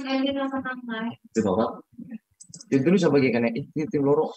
Itu bapak. Itu dulu saya bagikan ini tim loro.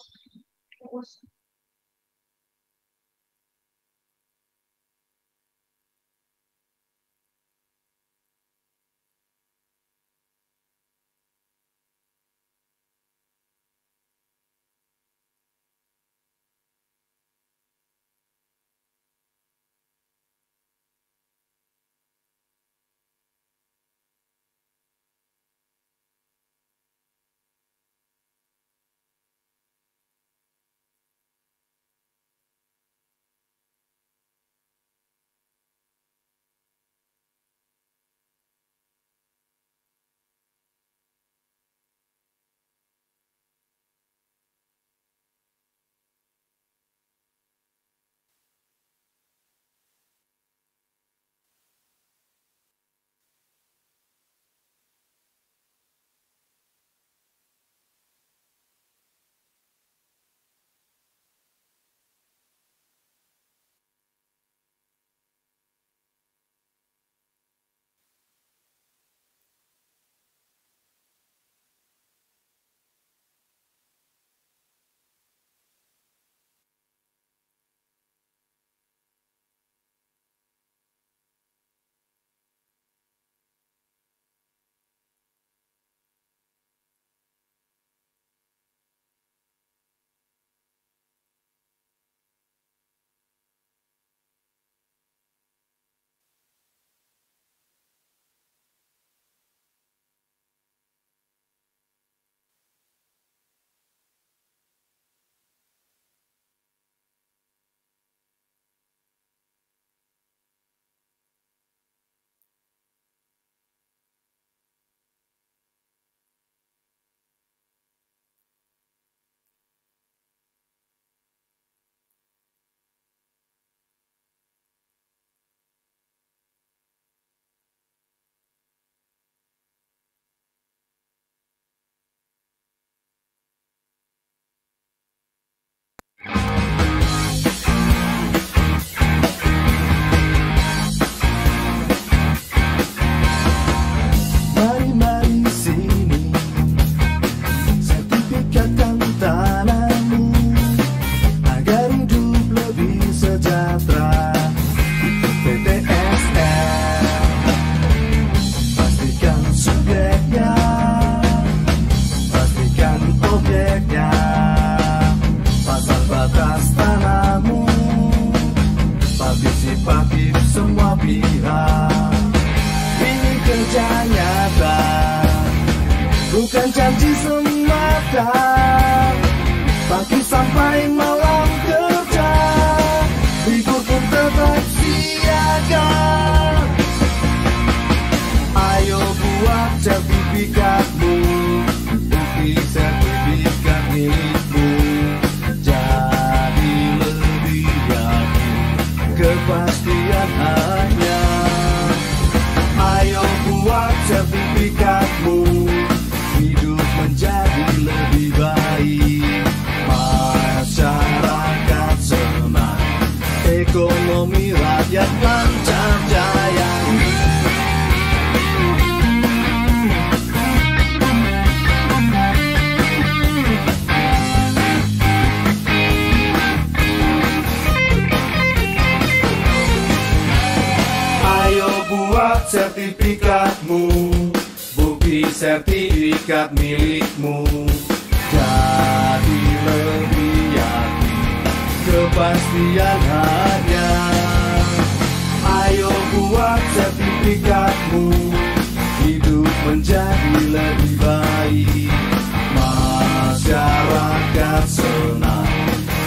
Bukan janji semata, pagi sampai malam kerja, libur pun tetap siaga. Ayo buat sertifikatmu, bukti sertifikat milikmu. Jadi lebih yakin, kepastian hanya. Ayo buat sertifikatmu, hidup menjadi lebih baik. Masyarakat senang, ekonomi rakyat lancar jaya. Ayo buat sertifikatmu, bukti sertifikat milikmu. Jadi lebih yakin, kepastian hanya. Ayo buat sertifikatmu, hidup menjadi lebih baik. Masyarakat senang,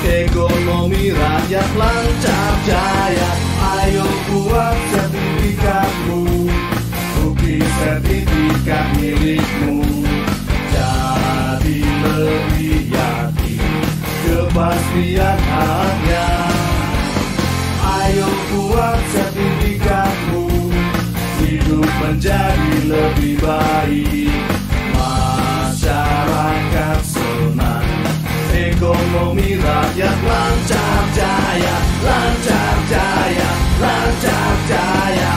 ekonomi rakyat lancar jaya. Ayo buat sertifikatmu, bukti sertifikat milikmu. Jadi lebih yakin, kepastian hanya. Ayo buat sertifikatmu, hidup menjadi lebih baik. Masyarakat senang, ekonomi rakyat lancar jaya, lancar jaya, lancar jaya.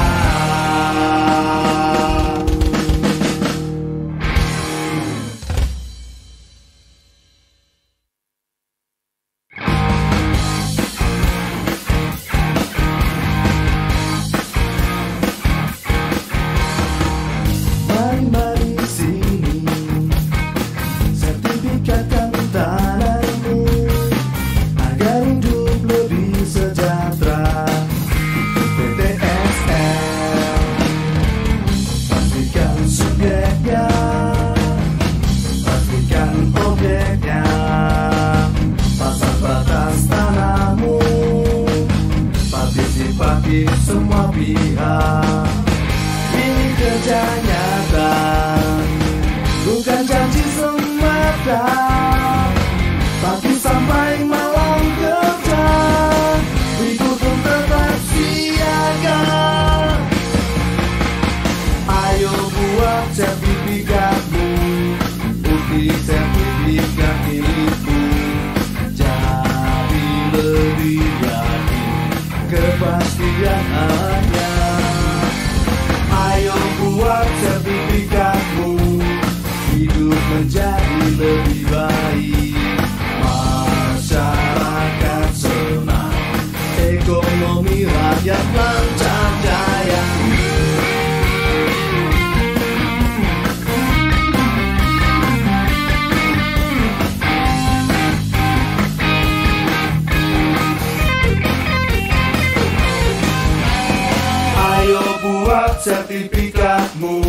buat sertifikatmu,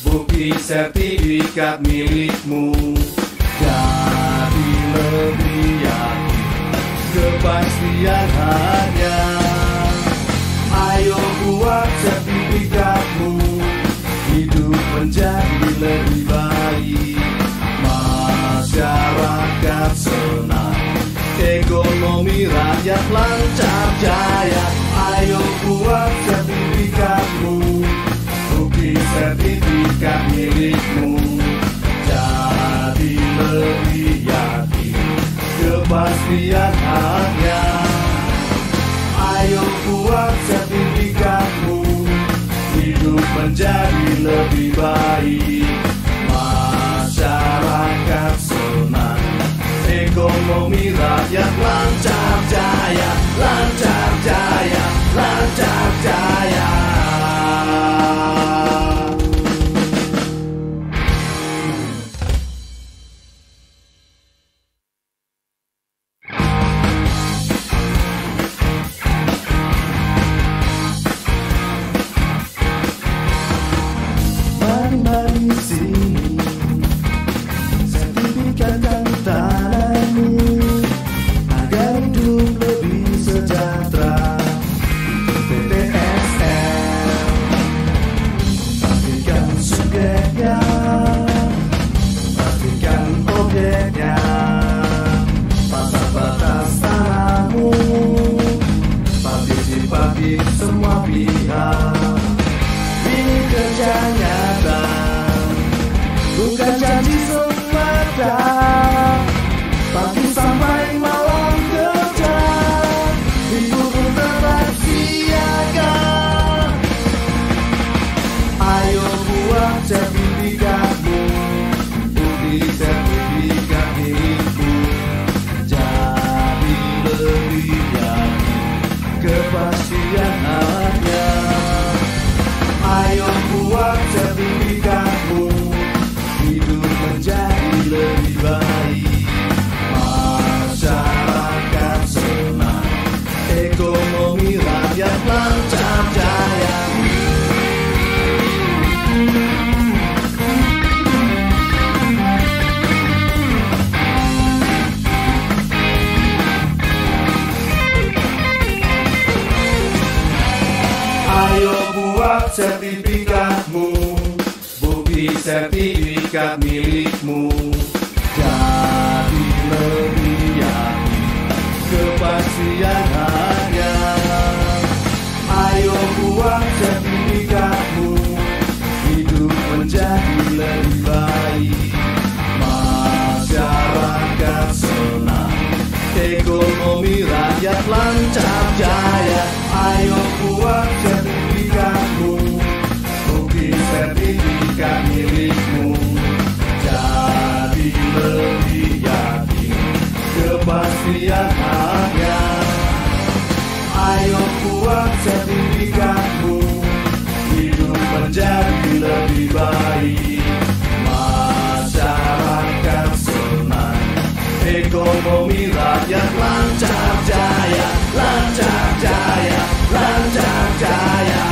bukti sertifikat milikmu. Jadi lebih yakin kepastian hanya. Ayo buat sertifikatmu, hidup menjadi lebih baik. Masyarakat senang, ekonomi rakyat lancar jaya. Ayo buat sertifikatmu, bukti sertifikat milikmu. Jadi lebih yakin kepastian hanya. Ayo buat sertifikatmu, hidup menjadi lebih baik. Masyarakat senang, ekonomi rakyat lancar jaya, lancar jaya, lancar jaya. Mari sini, sertifikatkan tanahmu agar hidup lebih sejahtera. PTSL, pastikan subjeknya, pastikan objeknya, batas-batas tanahmu, partisipatif semua pihak. Ini kerja nyata, bukan janji semata. Pagi sampai malam kerja, ibu pun tetap siaga. Ayo buat sertifikatmu, bukti sertifikat milikmu. Jadi lebih yakin kepastian hanya. Ayo buat sertifikatmu, hidup menjadi lebih baik. Masyarakat senang, ekonomi rakyat lancar jaya. Ayo buat sertifikatmu, bukti sertifikat milikmu. Jadi lebih yakin kepastian hanya. Ayo buat sertifikatmu, hidup menjadi lebih baik. Masyarakat senang, ekonomi rakyat lancar jaya. Ayo buat sertifikatmu, bukti sertifikat milikmu. Jadi lebih yakin kepastian hanya. Ayo buat sertifikatmu, hidup menjadi lebih baik. Masyarakat senang, ekonomi rakyat lancar jaya, lancar jaya, lancar jaya.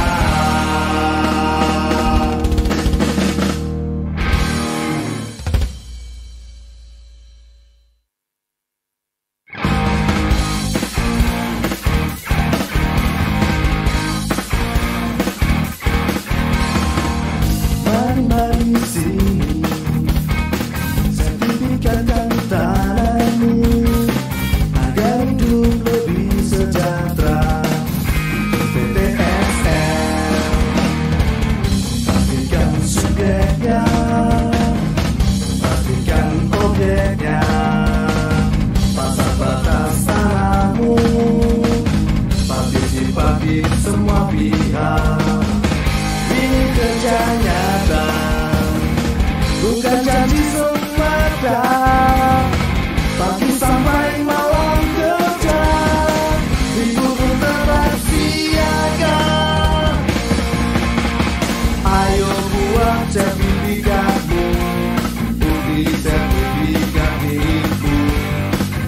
Mari sini, sertifikatkan tanahmu agar hidup lebih sejahtera. PTSL, pastikan subjeknya, pastikan objeknya, batas-batas tanahmu, partisipatif semua pihak. Ini kerja nyata, bukan janji semata. Pagi sampai malam kerja, ibu pun tetap siaga. Ayo buat sertifikatmu, bukti sertifikat milikmu.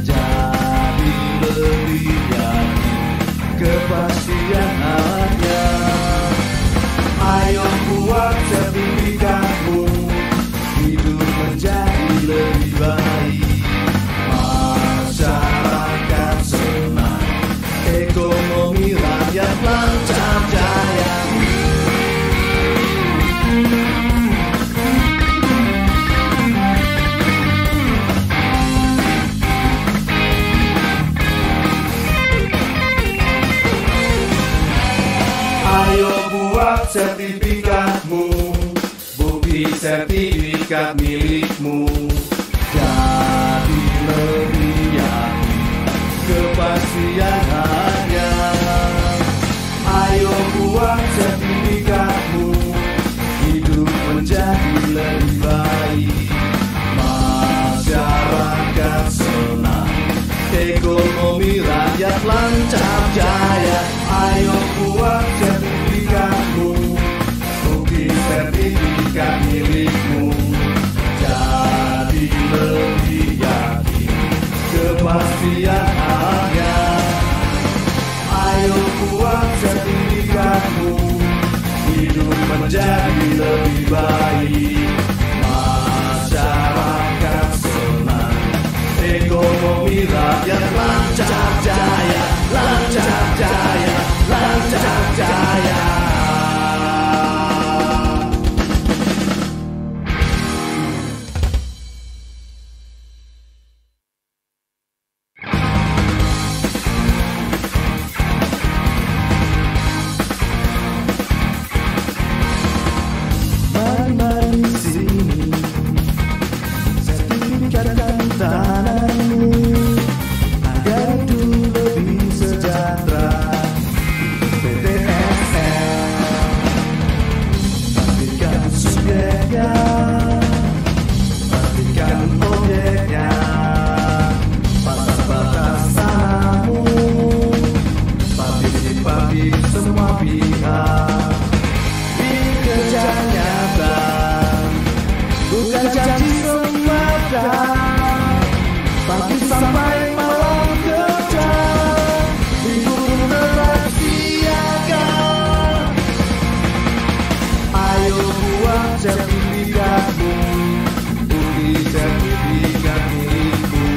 Jadi lebih yakin kepastian hanya. Ayo buat sertifikatmu, bukti sertifikat milikmu. Jadi lebih yakin kepastian hanya. Ayo buat sertifikatmu, hidup menjadi lebih baik. Masyarakat senang, ekonomi rakyat lancar jaya. Ayo buat sertifikatmu, bukti sertifikat milikmu. Jadi lebih yakin kepastian hanya. Ayo buat sertifikatmu, hidup menjadi lebih baik. Masyarakat senang, ekonomi rakyat lancar jaya, lancar jaya, lancar jaya. Mari sini, sertifikatkan tanahmu agar hidup lebih sejahtera. PTSL, pastikan subjeknya, pastikan objeknya, batas-batas tanahmu, partisipasi semua pihak. Kerja nyata, bukan janji semata, pagi sampai malam kerja, libur tetap siaga. Ayo buat sertifikatmu, bukti sertifikat milikmu.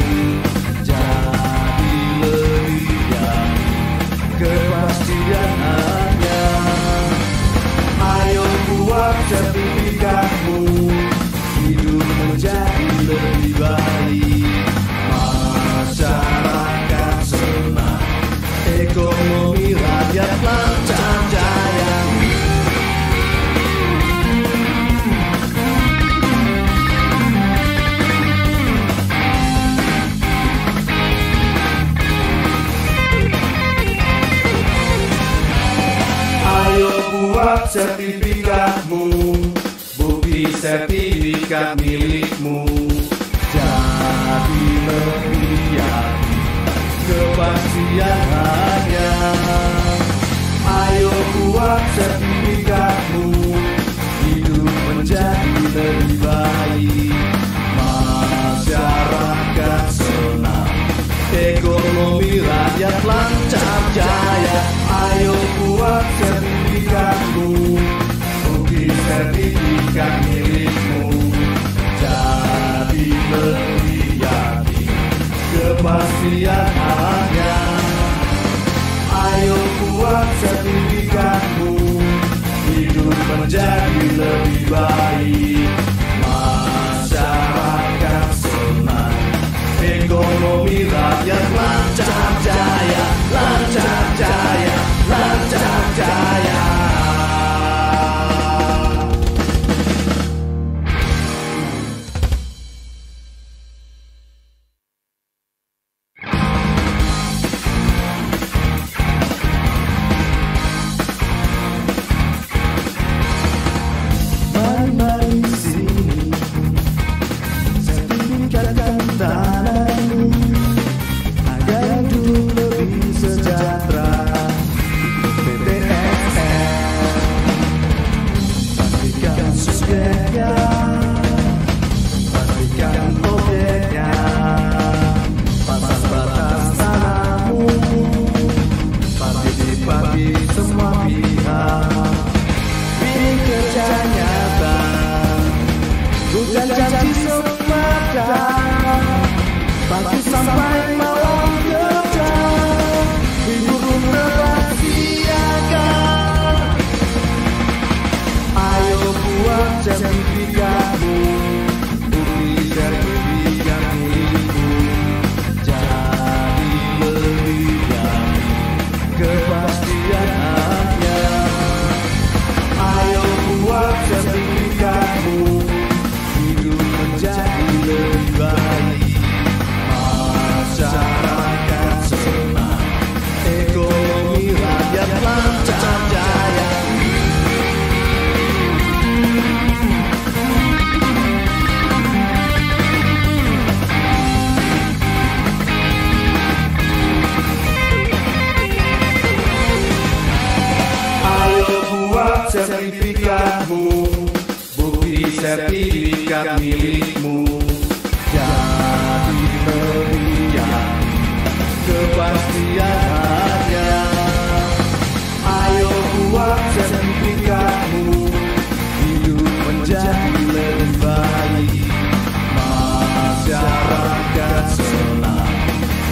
Jadi lebih yakin kepastian hanya. Ayo buat sertifikatmu, hidup menjadi lebih baik. Masyarakat senang, ekonomi rakyat lancar jaya. Ayo buat sertifikatmu, bukti sertifikat milikmu. Jadi lebih yakin kepastian hanya. Ayo buat sertifikatmu, hidup menjadi lebih baik. Masyarakat senang, ekonomi rakyat lancar jaya. Ayo buat sertifikatmu, bukti sertifikat milikmu. Jadi lebih yakin kepastian hanya. Ayo buat sertifikatmu, hidup menjadi lebih baik. Masyarakat senang, ekonomi rakyat lancar jaya, lancar jaya, lancar jaya. Mari sini, sertifikatkan tanahmu agar hidup lebih sejahtera. PTSL, pastikan subjeknya, pastikan objeknya, batas-batas tanahmu, partisipasi semua pihak. Pilih kerja nyata, bukan janji semata, pagi sampai malam kerja, libur tetap siaga. Ayo buat sertifikatmu, bukti sertifikat milikmu. Jadi lebih yakin kepastian hanya. sertifikatmu, bukti sertifikat milikmu. Jadi pilihan kepastian hanya. Ayo buat sertifikatmu, hidup menjadi lebih baik. Masyarakat senang,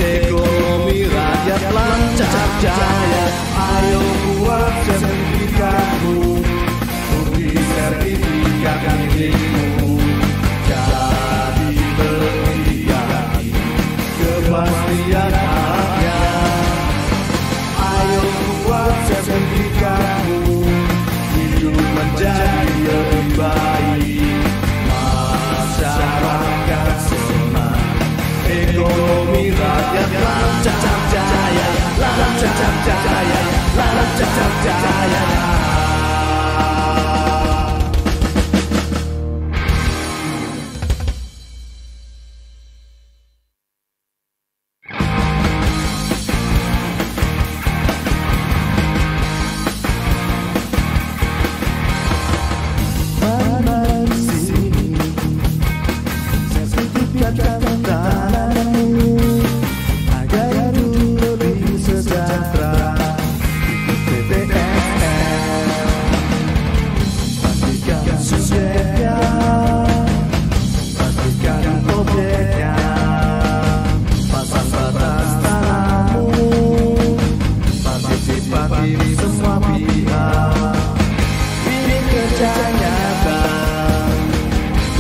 ekonomi rakyat lancar jaya. Ayo buat sertifikatmu, bukti sertifikat milikmu. Jadi pilihan kepastian hanya. Ayo buat sertifikatmu, hidup menjadi lebih baik. Masyarakat senang, ekonomi rakyat lancar jaya, lancar jaya, lancar jaya.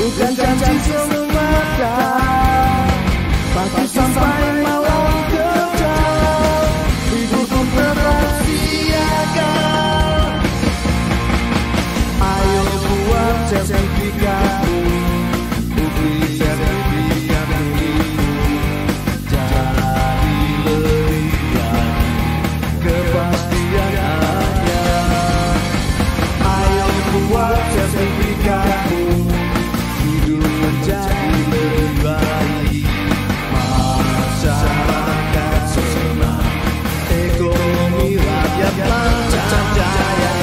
Bukan janji semata, pasti sampai malam kerja. Hidupku tetap siaga. Ayo buat sertifikatmu, bukti sertifikat milikmu. Jadi lebih baik, kepastian hanya. Ayo buat sertifikatmu, menjadi lebih baik. Masyarakat senang, ekonomi rakyat lancar jaya.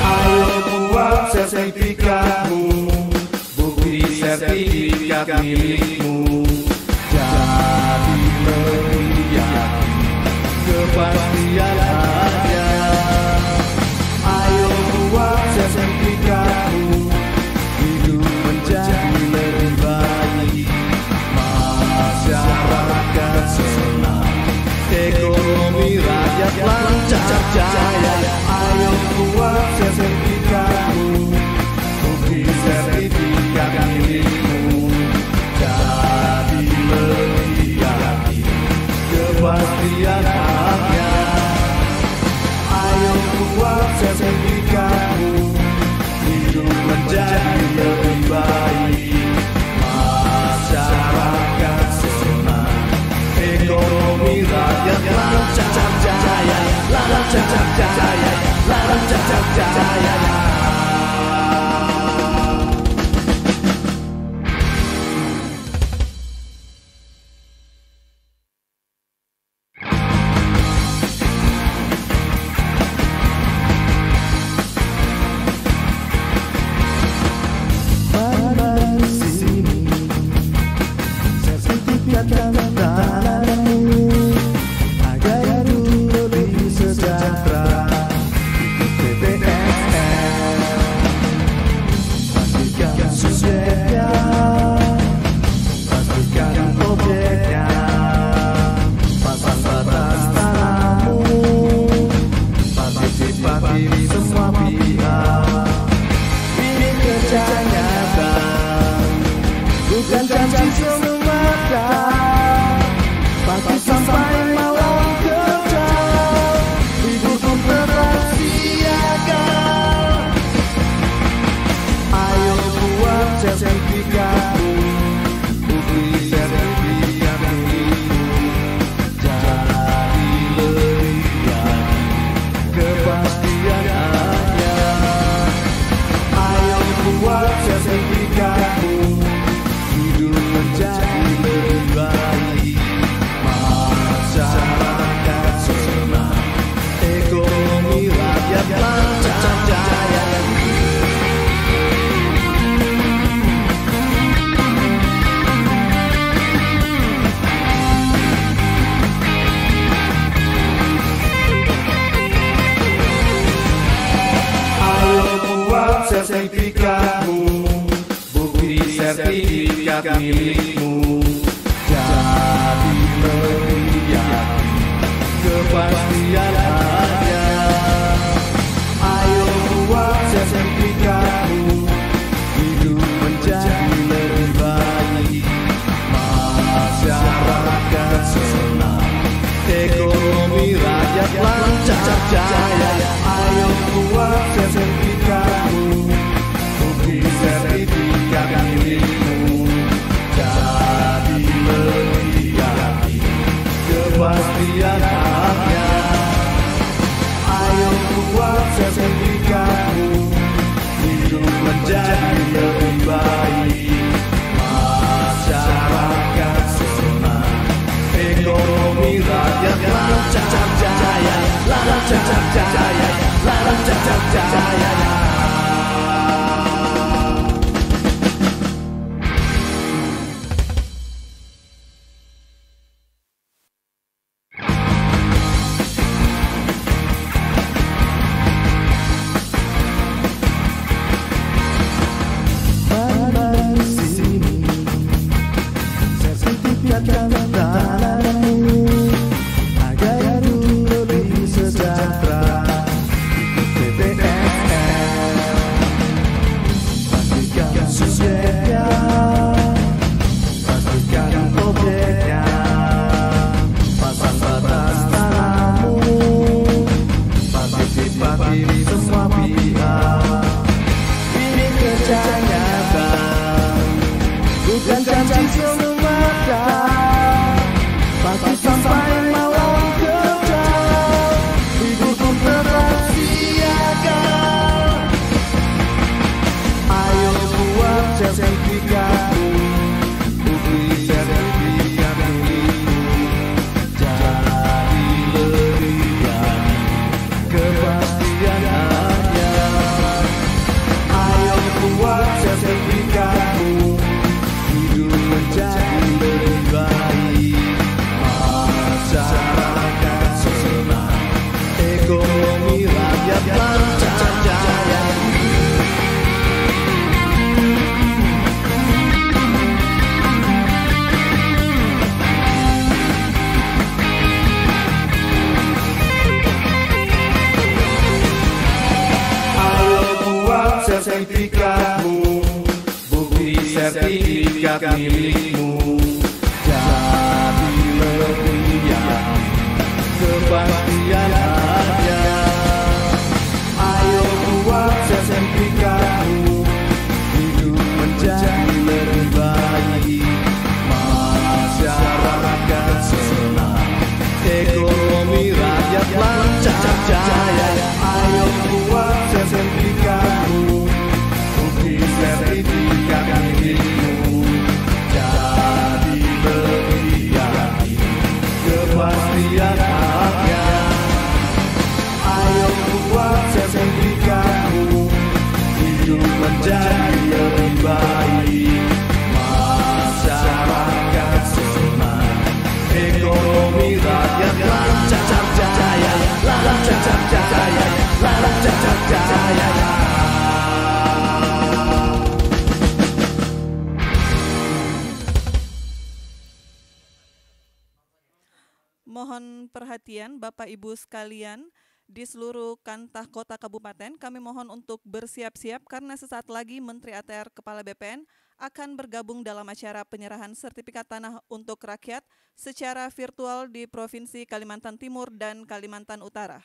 Ayo buat sertifikatmu, bukti sertifikat milikmu. Jadi pilihan kepastian hanya. Ayo buat sertifikatmu, hidup menjadi lebih baik. Masyarakat senang, ekonomi rakyat lancar jaya. Ayo buat sertifikatmu, bukti sertifikat milikmu. Jadi lebih yakin, kepastian hanya. buat sertifikatmu, hidup menjadi lebih baik. Masyarakat senang, ekonomi rakyat lancar jaya. Sertifikatmu, bukti sertifikat milikmu, jadi lebih yakin, kepastian ada. Ayo buat sertifikatmu, hidup menjadi lebih baik. Masyarakat senang, ekonomi rakyat lancar jaya. Ayo buat sertifikatmu, bukti sertifikat milikmu, jadi lebih yakin, kepastian ada. Ayo buat sertifikatmu, hidup menjadi lebih baik. Masyarakat senang, ekonomi rakyat lancar jaya, lancar jaya, lancar jaya. Sertifikatmu, bukti sertifikat milikmu, jadi lebih yakin, kepastian ada. Ayo buat sertifikatmu, hidup menjadi lebih baik. Masyarakat senang, ekonomi rakyat lancar jaya. Ayo buat sertifikatmu, sertifikat milikmu, jadi lebih yakin, kepastian ada. Ayo buat sertifikatmu, hidup menjadi lebih baik. Masyarakat senang, ekonomi rakyat lancar jaya, lancar jaya, lancar jaya. Mohon perhatian Bapak Ibu sekalian di seluruh kantah kota kabupaten, kami mohon untuk bersiap-siap karena sesaat lagi Menteri ATR Kepala BPN akan bergabung dalam acara penyerahan sertifikat tanah untuk rakyat secara virtual di Provinsi Kalimantan Timur dan Kalimantan Utara.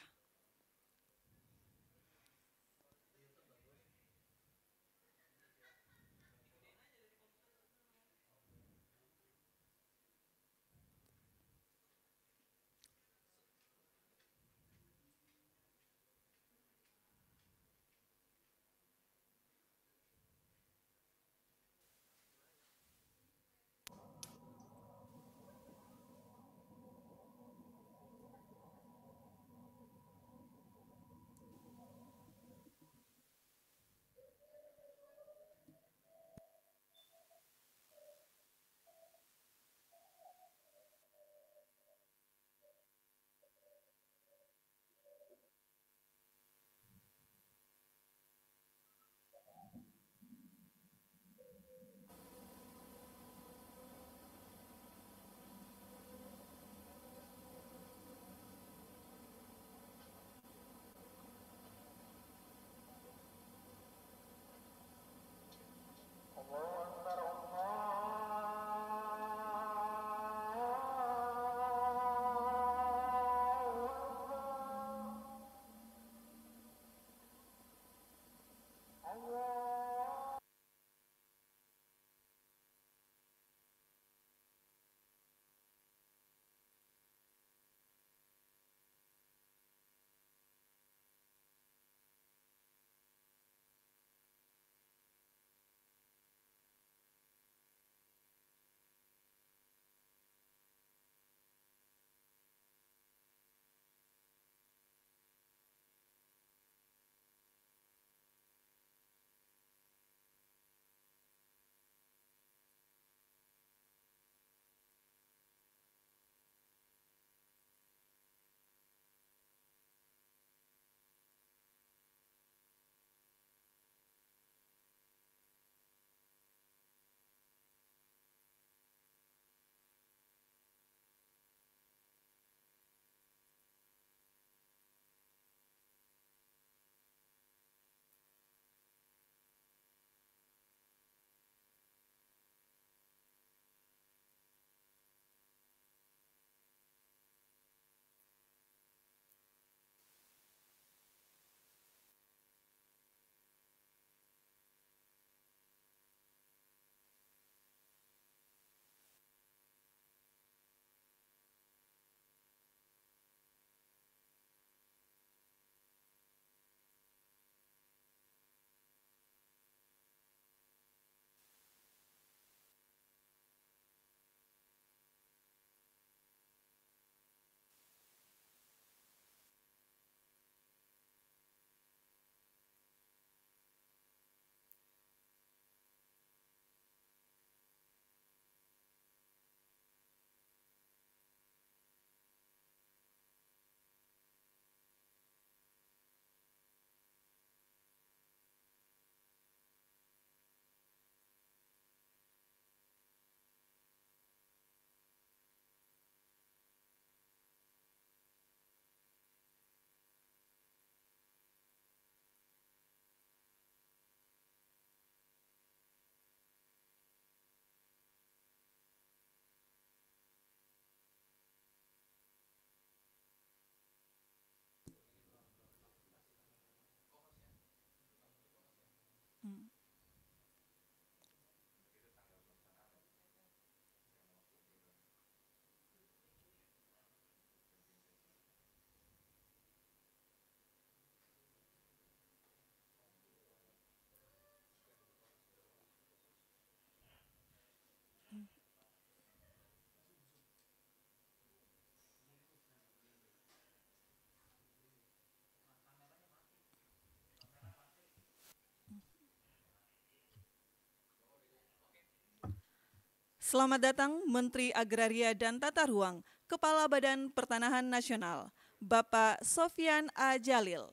Selamat datang Menteri Agraria dan Tata Ruang, Kepala Badan Pertanahan Nasional, Bapak Sofyan A. Jalil.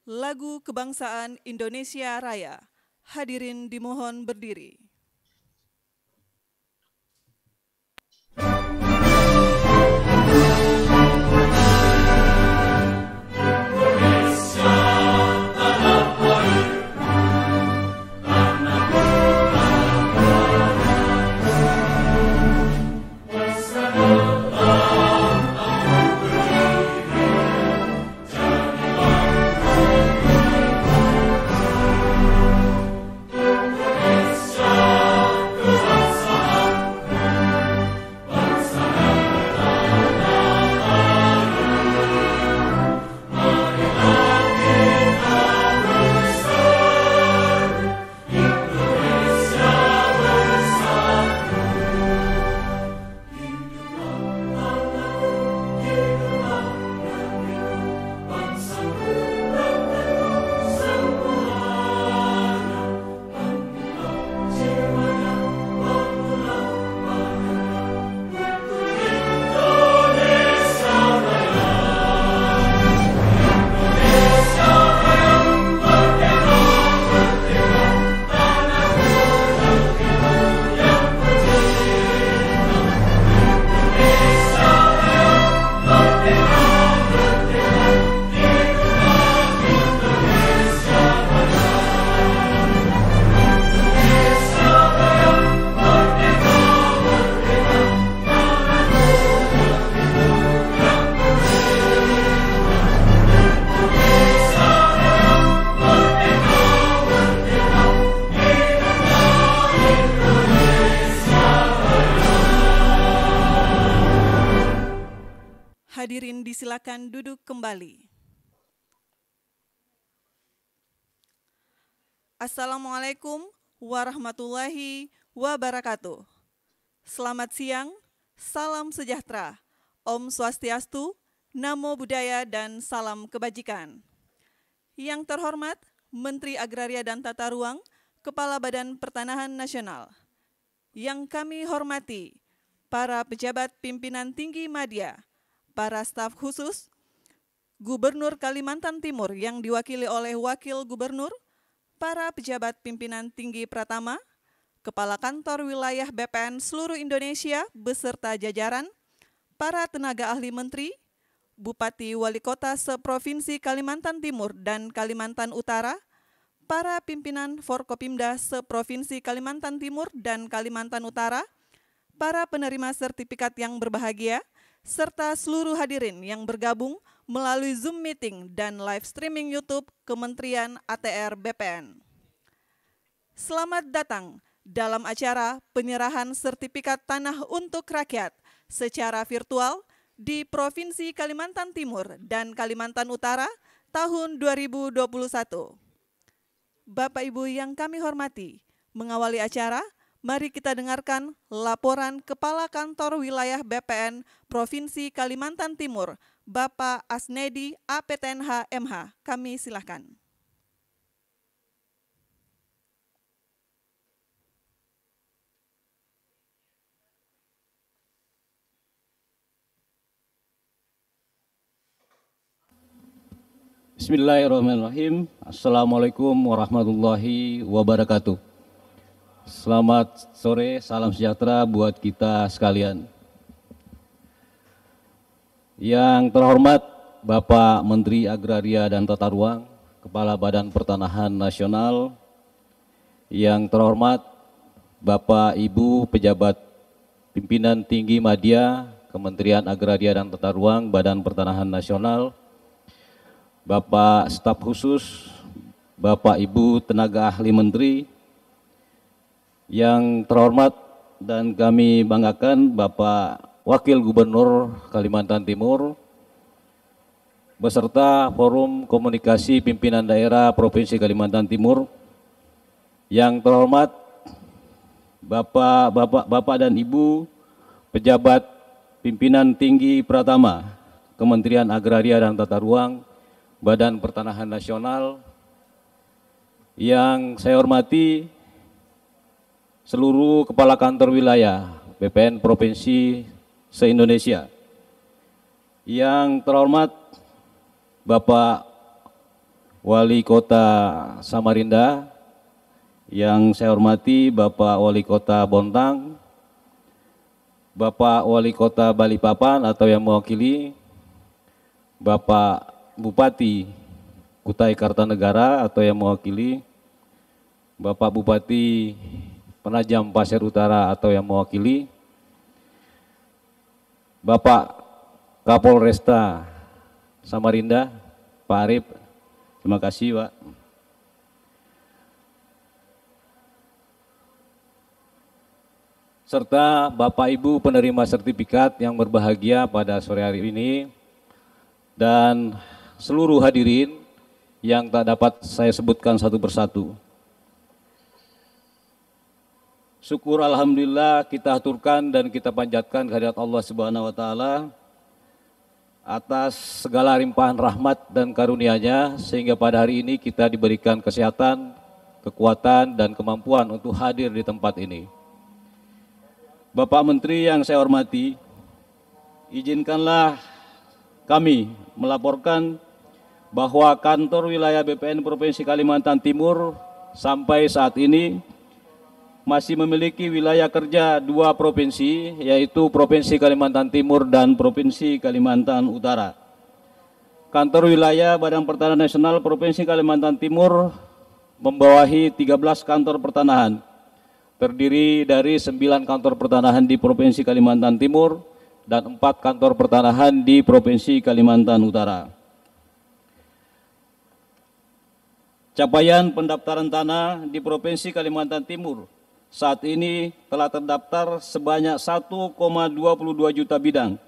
Lagu Kebangsaan Indonesia Raya. Hadirin dimohon berdiri. Hadirin disilakan duduk kembali. Assalamualaikum warahmatullahi wabarakatuh. Selamat siang, salam sejahtera, Om Swastiastu, Namo Buddhaya, dan salam kebajikan. Yang terhormat Menteri Agraria dan Tata Ruang, Kepala Badan Pertanahan Nasional. Yang kami hormati para pejabat pimpinan tinggi media, para staf khusus, Gubernur Kalimantan Timur yang diwakili oleh Wakil Gubernur, para pejabat pimpinan tinggi Pratama, Kepala Kantor Wilayah BPN seluruh Indonesia beserta jajaran, para tenaga ahli menteri, Bupati Wali Kota seprovinsi Kalimantan Timur dan Kalimantan Utara, para pimpinan Forkopimda seprovinsi Kalimantan Timur dan Kalimantan Utara, para penerima sertifikat yang berbahagia, serta seluruh hadirin yang bergabung melalui Zoom meeting dan live streaming YouTube Kementerian ATR BPN. Selamat datang dalam acara penyerahan sertifikat tanah untuk rakyat secara virtual di Provinsi Kalimantan Timur dan Kalimantan Utara tahun 2021. Bapak Ibu yang kami hormati, mengawali acara, mari kita dengarkan laporan Kepala Kantor Wilayah BPN Provinsi Kalimantan Timur, Bapak Asnedi APTNH MH. Kami silahkan. Bismillahirrahmanirrahim. Assalamualaikum warahmatullahi wabarakatuh. Selamat sore, salam sejahtera buat kita sekalian. Yang terhormat Bapak Menteri Agraria dan Tata Ruang, Kepala Badan Pertanahan Nasional. Yang terhormat Bapak Ibu pejabat pimpinan tinggi media, Kementerian Agraria dan Tata Ruang, Badan Pertanahan Nasional. Bapak staf khusus, Bapak Ibu tenaga ahli menteri. Yang terhormat dan kami banggakan Bapak Wakil Gubernur Kalimantan Timur beserta Forum Komunikasi Pimpinan Daerah Provinsi Kalimantan Timur. Yang terhormat Bapak dan Ibu pejabat pimpinan tinggi Pratama, Kementerian Agraria dan Tata Ruang, Badan Pertanahan Nasional. Yang saya hormati seluruh kepala kantor wilayah BPN Provinsi se-Indonesia. Yang terhormat Bapak Wali Kota Samarinda, yang saya hormati Bapak Wali Kota Bontang, Bapak Wali Kota Balikpapan atau yang mewakili, Bapak Bupati Kutai Kartanegara atau yang mewakili, Bapak Bupati Penajam Pasir Utara atau yang mewakili, Bapak Kapolresta Samarinda, Pak Arif, terima kasih Pak. Serta Bapak Ibu penerima sertifikat yang berbahagia pada sore hari ini, dan seluruh hadirin yang tak dapat saya sebutkan satu persatu. Syukur alhamdulillah kita aturkan dan kita panjatkan kehadirat Allah Subhanahu wa taala atas segala limpahan rahmat dan karunia-Nya sehingga pada hari ini kita diberikan kesehatan, kekuatan dan kemampuan untuk hadir di tempat ini. Bapak Menteri yang saya hormati, izinkanlah kami melaporkan bahwa kantor wilayah BPN Provinsi Kalimantan Timur sampai saat ini masih memiliki wilayah kerja 2 provinsi, yaitu Provinsi Kalimantan Timur dan Provinsi Kalimantan Utara. Kantor wilayah Badan Pertanahan Nasional Provinsi Kalimantan Timur membawahi 13 kantor pertanahan, terdiri dari 9 kantor pertanahan di Provinsi Kalimantan Timur dan 4 kantor pertanahan di Provinsi Kalimantan Utara. Capaian pendaftaran tanah di Provinsi Kalimantan Timur saat ini telah terdaftar sebanyak 1,22 juta bidang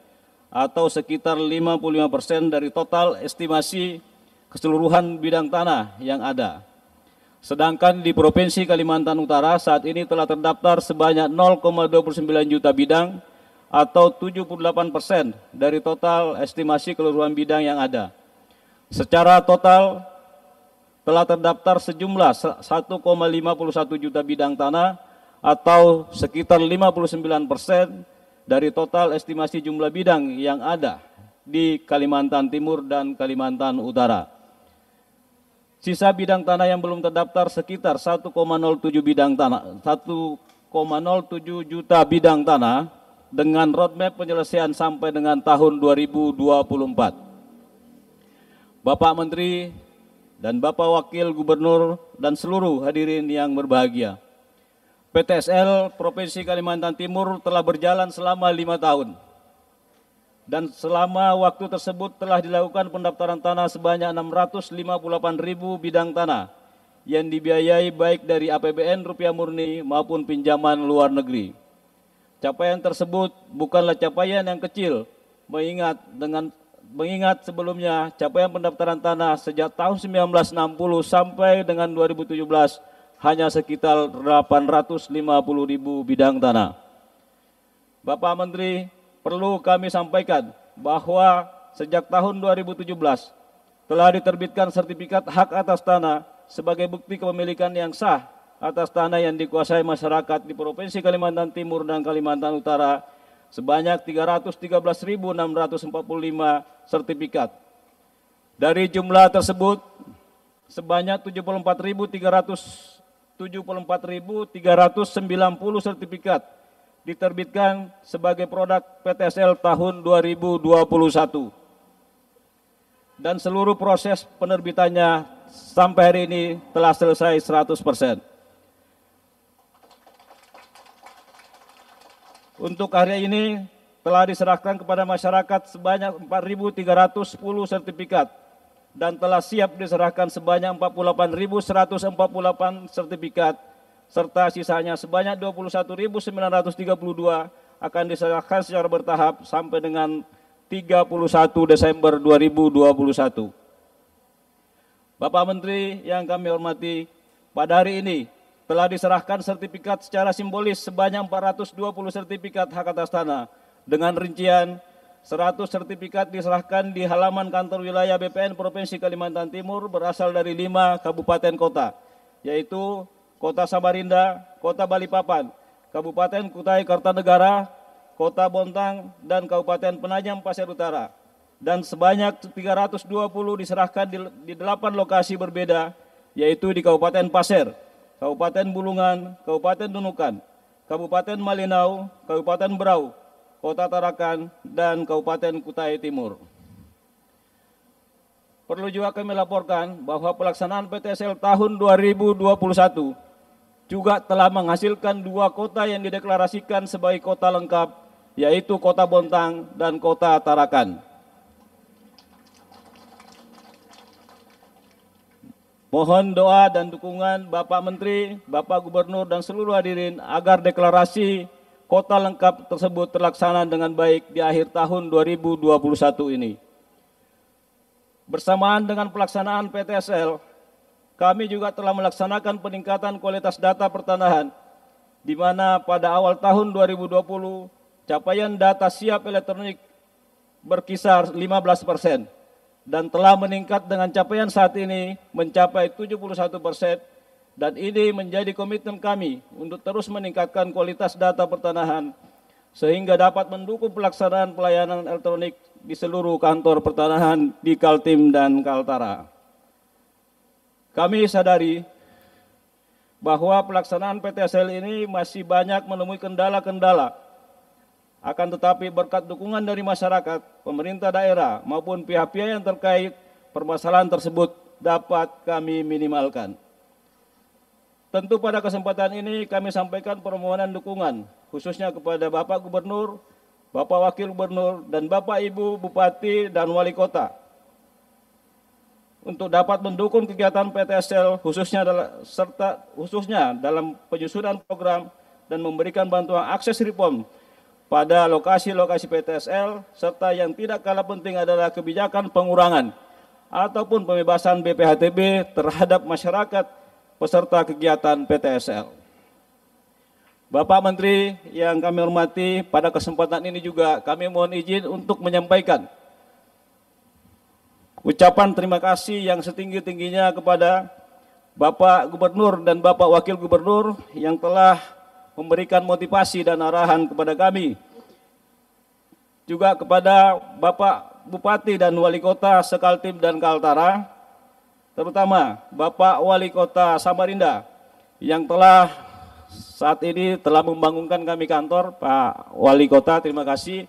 atau sekitar 55% dari total estimasi keseluruhan bidang tanah yang ada. Sedangkan di Provinsi Kalimantan Utara saat ini telah terdaftar sebanyak 0,29 juta bidang atau 78% dari total estimasi keseluruhan bidang yang ada. Secara total telah terdaftar sejumlah 1,51 juta bidang tanah atau sekitar 59% dari total estimasi jumlah bidang yang ada di Kalimantan Timur dan Kalimantan Utara. Sisa bidang tanah yang belum terdaftar sekitar 1,07 bidang tanah, 1,07 juta bidang tanah dengan roadmap penyelesaian sampai dengan tahun 2024. Bapak Menteri dan Bapak Wakil Gubernur dan seluruh hadirin yang berbahagia, PTSL Provinsi Kalimantan Timur telah berjalan selama 5 tahun. Dan selama waktu tersebut telah dilakukan pendaftaran tanah sebanyak 658.000 bidang tanah yang dibiayai baik dari APBN rupiah murni maupun pinjaman luar negeri. Capaian tersebut bukanlah capaian yang kecil, mengingat sebelumnya capaian pendaftaran tanah sejak tahun 1960 sampai dengan 2017 hanya sekitar 850.000 bidang tanah. Bapak Menteri, perlu kami sampaikan bahwa sejak tahun 2017 telah diterbitkan sertifikat hak atas tanah sebagai bukti kepemilikan yang sah atas tanah yang dikuasai masyarakat di Provinsi Kalimantan Timur dan Kalimantan Utara sebanyak 313.645 sertifikat. Dari jumlah tersebut, sebanyak 74.390 sertifikat diterbitkan sebagai produk PTSL tahun 2021. Dan seluruh proses penerbitannya sampai hari ini telah selesai 100%. Untuk hari ini telah diserahkan kepada masyarakat sebanyak 4.310 sertifikat dan telah siap diserahkan sebanyak 48.148 sertifikat serta sisanya sebanyak 21.932 akan diserahkan secara bertahap sampai dengan 31 Desember 2021. Bapak Menteri yang kami hormati, pada hari ini telah diserahkan sertifikat secara simbolis sebanyak 420 sertifikat hak atas tanah dengan rincian 100 sertifikat diserahkan di halaman kantor wilayah BPN Provinsi Kalimantan Timur berasal dari 5 kabupaten kota, yaitu Kota Samarinda, Kota Balikpapan, Kabupaten Kutai Kartanegara, Kota Bontang, dan Kabupaten Penajam Pasir Utara. Dan sebanyak 320 diserahkan di 8 lokasi berbeda, yaitu di Kabupaten Pasir, Kabupaten Bulungan, Kabupaten Nunukan, Kabupaten Malinau, Kabupaten Berau, Kota Tarakan, dan Kabupaten Kutai Timur. Perlu juga kami laporkan bahwa pelaksanaan PTSL tahun 2021 juga telah menghasilkan 2 kota yang dideklarasikan sebagai kota lengkap, yaitu Kota Bontang dan Kota Tarakan. Mohon doa dan dukungan Bapak Menteri, Bapak Gubernur, dan seluruh hadirin agar deklarasi kota lengkap tersebut terlaksana dengan baik di akhir tahun 2021 ini. Bersamaan dengan pelaksanaan PTSL, kami juga telah melaksanakan peningkatan kualitas data pertanahan, di mana pada awal tahun 2020, capaian data siap elektronik berkisar 15%, dan telah meningkat dengan capaian saat ini mencapai 71%, dan ini menjadi komitmen kami untuk terus meningkatkan kualitas data pertanahan, sehingga dapat mendukung pelaksanaan pelayanan elektronik di seluruh kantor pertanahan di Kaltim dan Kaltara. Kami sadari bahwa pelaksanaan PTSL ini masih banyak menemui kendala-kendala. Akan tetapi berkat dukungan dari masyarakat, pemerintah daerah maupun pihak-pihak yang terkait, permasalahan tersebut dapat kami minimalkan. Tentu pada kesempatan ini kami sampaikan permohonan dukungan khususnya kepada Bapak Gubernur, Bapak Wakil Gubernur, dan Bapak Ibu Bupati dan Wali Kota untuk dapat mendukung kegiatan PTSL khususnya dalam penyusunan program dan memberikan bantuan akses reform pada lokasi-lokasi PTSL, serta yang tidak kalah penting adalah kebijakan pengurangan ataupun pembebasan BPHTB terhadap masyarakat peserta kegiatan PTSL. Bapak Menteri yang kami hormati, pada kesempatan ini juga kami mohon izin untuk menyampaikan ucapan terima kasih yang setinggi-tingginya kepada Bapak Gubernur dan Bapak Wakil Gubernur yang telah memberikan motivasi dan arahan kepada kami. Juga kepada Bapak Bupati dan Wali Kota Sekaltim dan Kaltara, terutama Bapak Wali Kota Samarinda yang saat ini telah membangunkan kami kantor. Pak Wali Kota, terima kasih.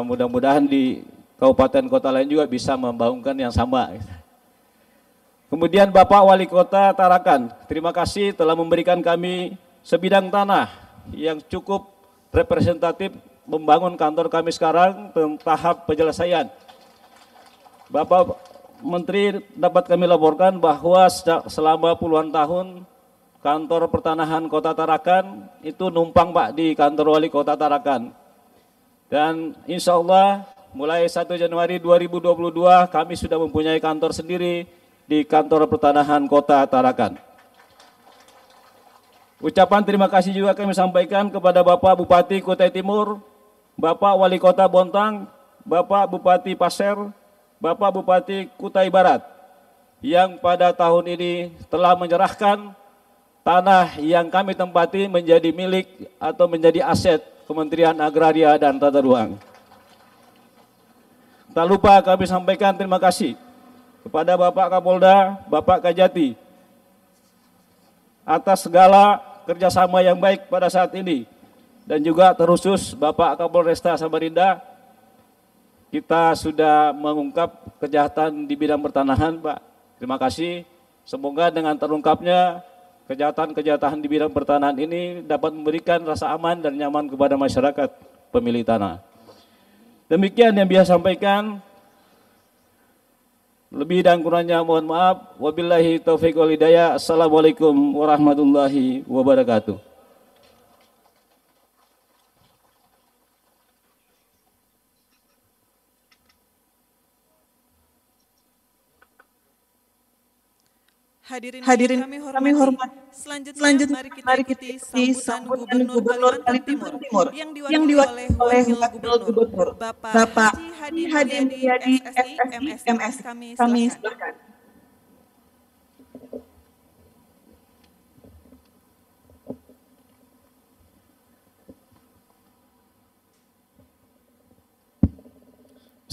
Mudah-mudahan di kabupaten kota lain juga bisa membangunkan yang sama. Kemudian Bapak Wali Kota Tarakan, terima kasih telah memberikan kami sebidang tanah yang cukup representatif membangun kantor kami sekarang tahap penyelesaian. Bapak Menteri, dapat kami laporkan bahwa selama puluhan tahun kantor pertanahan Kota Tarakan itu numpang Pak di kantor Wali Kota Tarakan. Dan insya Allah mulai 1 Januari 2022 kami sudah mempunyai kantor sendiri di kantor pertanahan Kota Tarakan. Ucapan terima kasih juga kami sampaikan kepada Bapak Bupati Kutai Timur, Bapak Wali Kota Bontang, Bapak Bupati Pasir, Bapak Bupati Kutai Barat, yang pada tahun ini telah menyerahkan tanah yang kami tempati menjadi milik atau menjadi aset Kementerian Agraria dan Tata Ruang. Tak lupa kami sampaikan terima kasih kepada Bapak Kapolda, Bapak Kajati, atas segala kerjasama yang baik pada saat ini. Dan juga terusus Bapak Kapolresta Samarinda, kita sudah mengungkap kejahatan di bidang pertanahan, Pak. Terima kasih. Semoga dengan terungkapnya kejahatan-kejahatan di bidang pertanahan ini dapat memberikan rasa aman dan nyaman kepada masyarakat pemilik tanah. Demikian yang bisa sampaikan. Lebih dan kurangnya mohon maaf. Wabillahi taufiq wal hidayah. Assalamualaikum warahmatullahi wabarakatuh. Hadirin kami hormati. Selanjutnya mari kita ikuti sambutan Gubernur Kalimantan Timur yang diwakili oleh Wakil Gubernur Bapak Haji Mulyadi SSI MSI. Kami silakan.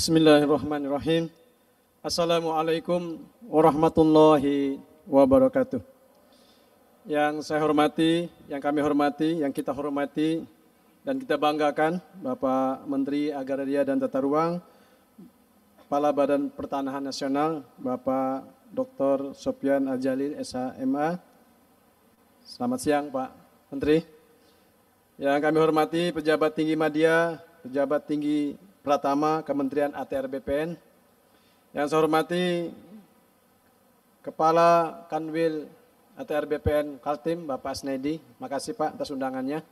Bismillahirrahmanirrahim. Assalamualaikum warahmatullahi wabarakatuh. Yang saya hormati, yang kami hormati, yang kita hormati dan kita banggakan Bapak Menteri Agraria dan Tata Ruang, Kepala Badan Pertanahan Nasional, Bapak Dr. Sopyan Al-Jalil, SHMA. Selamat siang Pak Menteri. Yang kami hormati pejabat tinggi media, pejabat tinggi Pratama Kementerian ATR BPN. Yang saya hormati Kepala Kanwil ATR BPN Kaltim, Bapak Asnedi, makasih Pak atas undangannya.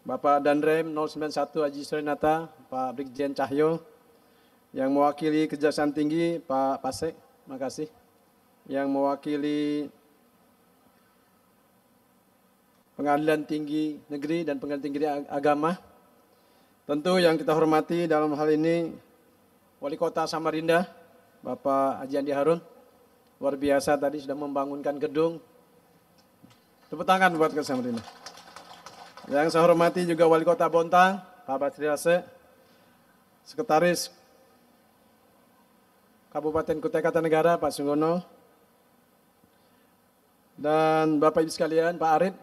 Bapak Danrem 091 Haji Surenata, Pak Brigjen Cahyo, yang mewakili Kejaksaan Tinggi Pak Pasek, makasih. Yang mewakili Pengadilan Tinggi Negeri dan Pengadilan Tinggi Agama. Tentu yang kita hormati dalam hal ini Wali Kota Samarinda, Bapak Haji Andi Harun. Luar biasa tadi sudah membangunkan gedung. Tepuk tangan buat Samarinda. Yang saya hormati juga Wali Kota Bontang, Pak Basri Ase, Sekretaris Kabupaten Kutai Kartanegara, Pak Sunggono, dan Bapak Ibu sekalian, Pak Arif,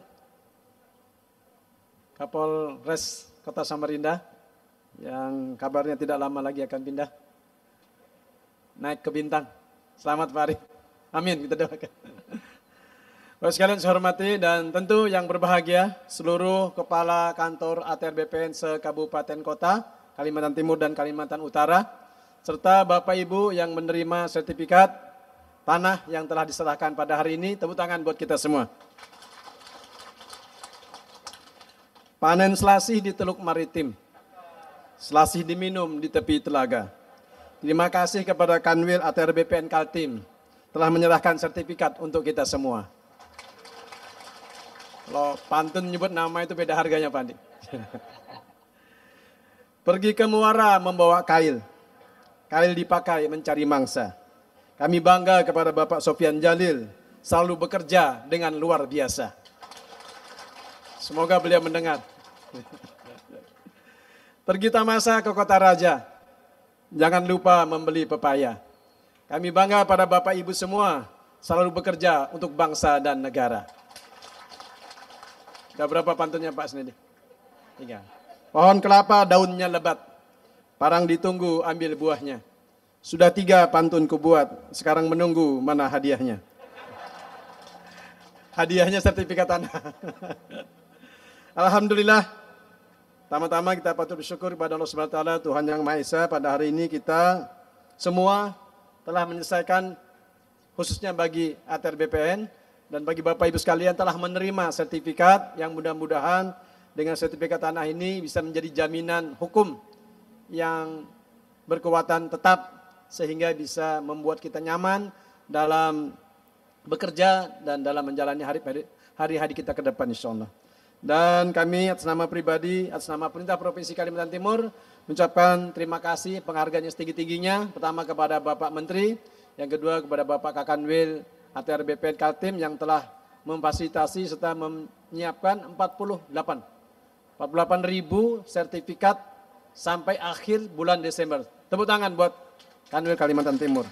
Kapolres Kota Samarinda, yang kabarnya tidak lama lagi akan pindah naik ke Bintang. Selamat Pak Arif. Amin, kita doakan. Bapak sekalian saya hormati dan tentu yang berbahagia seluruh kepala kantor ATR BPN se-Kabupaten Kota, Kalimantan Timur dan Kalimantan Utara, serta Bapak Ibu yang menerima sertifikat tanah yang telah diserahkan pada hari ini. Tepuk tangan buat kita semua. Panen selasih di Teluk Maritim, selasih diminum di tepi telaga. Terima kasih kepada Kanwil ATR BPN Kaltim telah menyerahkan sertifikat untuk kita semua. Kalau pantun nyebut nama itu beda harganya Pak Andi. Pergi ke muara membawa kail. Kail dipakai mencari mangsa. Kami bangga kepada Bapak Sopyan Jalil, selalu bekerja dengan luar biasa. Semoga beliau mendengar. Pergi tamasa ke Kota Raja. Jangan lupa membeli pepaya. Kami bangga pada Bapak Ibu semua, selalu bekerja untuk bangsa dan negara. Sudah berapa pantunnya Pak Snedi? 3. Pohon kelapa daunnya lebat, parang ditunggu ambil buahnya. Sudah 3 pantun kubuat, sekarang menunggu mana hadiahnya. Hadiahnya sertifikat tanah. Alhamdulillah, pertama-tama kita patut bersyukur kepada Allah Subhanahu wa taala, Tuhan Yang Maha Esa. Pada hari ini kita semua telah menyelesaikan, khususnya bagi ATR BPN dan bagi Bapak Ibu sekalian telah menerima sertifikat yang mudah-mudahan dengan sertifikat tanah ini bisa menjadi jaminan hukum yang berkekuatan tetap sehingga bisa membuat kita nyaman dalam bekerja dan dalam menjalani hari-hari kita ke depan insyaallah. Dan kami atas nama pribadi, atas nama Pemerintah Provinsi Kalimantan Timur mengucapkan terima kasih penghargaan yang setinggi-tingginya. Pertama kepada Bapak Menteri, yang kedua kepada Bapak Kakanwil ATR BPN Kaltim yang telah memfasilitasi serta menyiapkan 48.000 sertifikat sampai akhir bulan Desember. Tepuk tangan buat Kanwil Kalimantan Timur.